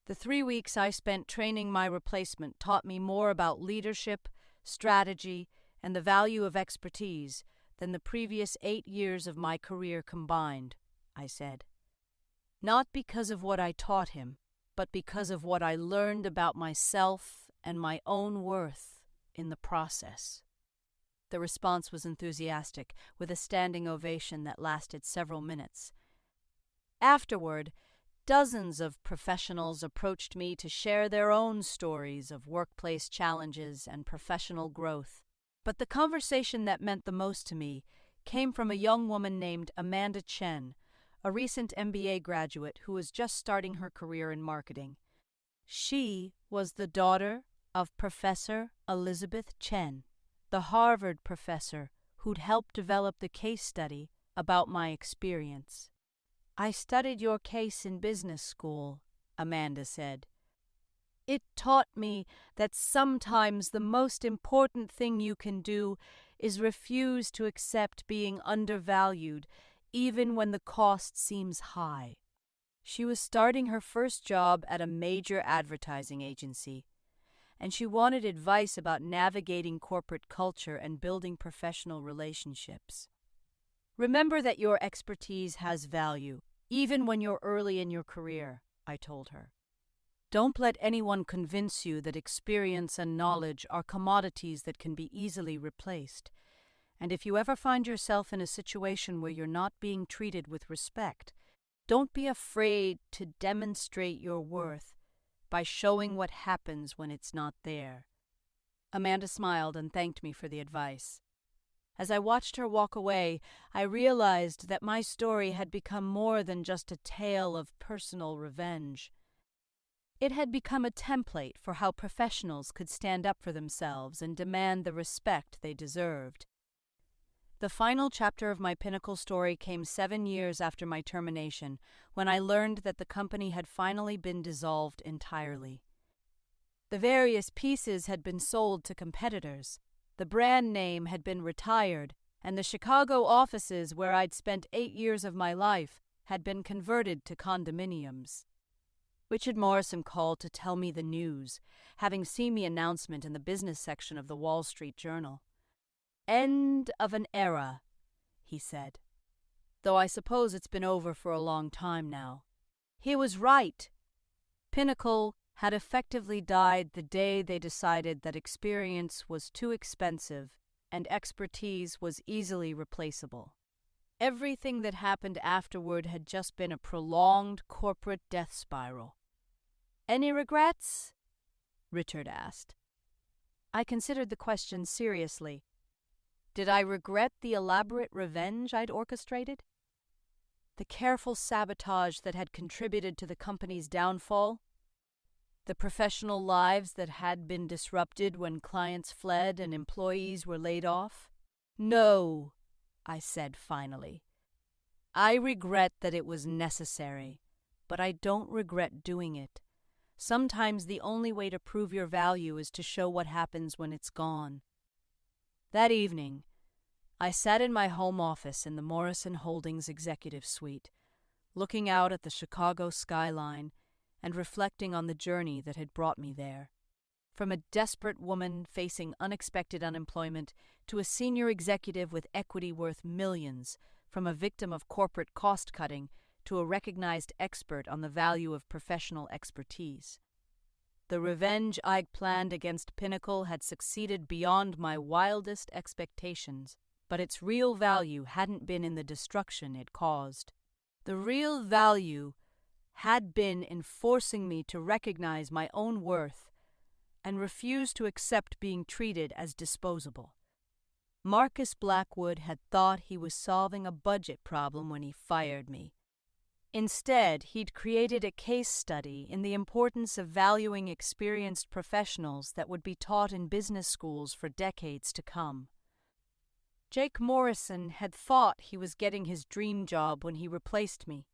The 3 weeks I spent training my replacement taught me more about leadership, strategy, and the value of expertise than the previous 8 years of my career combined, I said. Not because of what I taught him, but because of what I learned about myself and my own worth in the process. The response was enthusiastic, with a standing ovation that lasted several minutes. Afterward, dozens of professionals approached me to share their own stories of workplace challenges and professional growth. But the conversation that meant the most to me came from a young woman named Amanda Chen, a recent MBA graduate who was just starting her career in marketing. She was the daughter of Professor Elizabeth Chen, the Harvard professor who'd helped develop the case study about my experience. I studied your case in business school, Amanda said. It taught me that sometimes the most important thing you can do is refuse to accept being undervalued, even when the cost seems high. She was starting her first job at a major advertising agency, and she wanted advice about navigating corporate culture and building professional relationships. Remember that your expertise has value, even when you're early in your career, I told her. Don't let anyone convince you that experience and knowledge are commodities that can be easily replaced. And if you ever find yourself in a situation where you're not being treated with respect, don't be afraid to demonstrate your worth by showing what happens when it's not there. Amanda smiled and thanked me for the advice. As I watched her walk away, I realized that my story had become more than just a tale of personal revenge. It had become a template for how professionals could stand up for themselves and demand the respect they deserved. The final chapter of my Pinnacle story came 7 years after my termination, when I learned that the company had finally been dissolved entirely. The various pieces had been sold to competitors. The brand name had been retired, and the Chicago offices where I'd spent 8 years of my life had been converted to condominiums. Richard Morrison called to tell me the news, having seen the announcement in the business section of the Wall Street Journal. End of an era, he said, though I suppose it's been over for a long time now. He was right. Pinnacle had effectively died the day they decided that experience was too expensive and expertise was easily replaceable. Everything that happened afterward had just been a prolonged corporate death spiral. Any regrets? Richard asked. I considered the question seriously. Did I regret the elaborate revenge I'd orchestrated? The careful sabotage that had contributed to the company's downfall? The professional lives that had been disrupted when clients fled and employees were laid off? No, I said finally. I regret that it was necessary, but I don't regret doing it. Sometimes the only way to prove your value is to show what happens when it's gone. That evening, I sat in my home office in the Morrison Holdings executive suite, looking out at the Chicago skyline and reflecting on the journey that had brought me there. From a desperate woman facing unexpected unemployment to a senior executive with equity worth millions, from a victim of corporate cost-cutting to a recognized expert on the value of professional expertise. The revenge I'd planned against Pinnacle had succeeded beyond my wildest expectations, but its real value hadn't been in the destruction it caused. The real value had been in forcing me to recognize my own worth and refuse to accept being treated as disposable. Marcus Blackwood had thought he was solving a budget problem when he fired me. Instead, he'd created a case study in the importance of valuing experienced professionals that would be taught in business schools for decades to come. Jake Morrison had thought he was getting his dream job when he replaced me.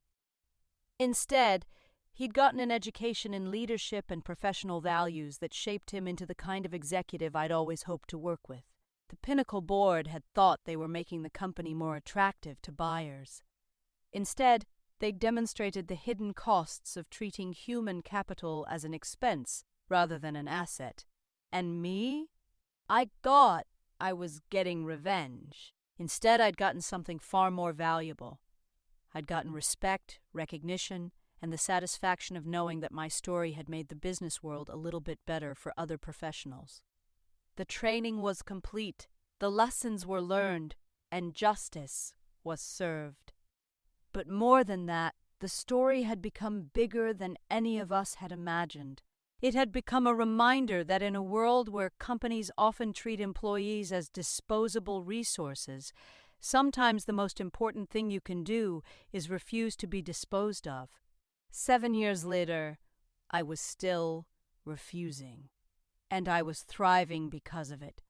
Instead, he'd gotten an education in leadership and professional values that shaped him into the kind of executive I'd always hoped to work with. The Pinnacle board had thought they were making the company more attractive to buyers. Instead, they demonstrated the hidden costs of treating human capital as an expense rather than an asset. And me? I thought I was getting revenge. Instead, I'd gotten something far more valuable. I'd gotten respect, recognition, and the satisfaction of knowing that my story had made the business world a little bit better for other professionals. The training was complete, the lessons were learned, and justice was served. But more than that, the story had become bigger than any of us had imagined. It had become a reminder that in a world where companies often treat employees as disposable resources, sometimes the most important thing you can do is refuse to be disposed of. 7 years later, I was still refusing, and I was thriving because of it.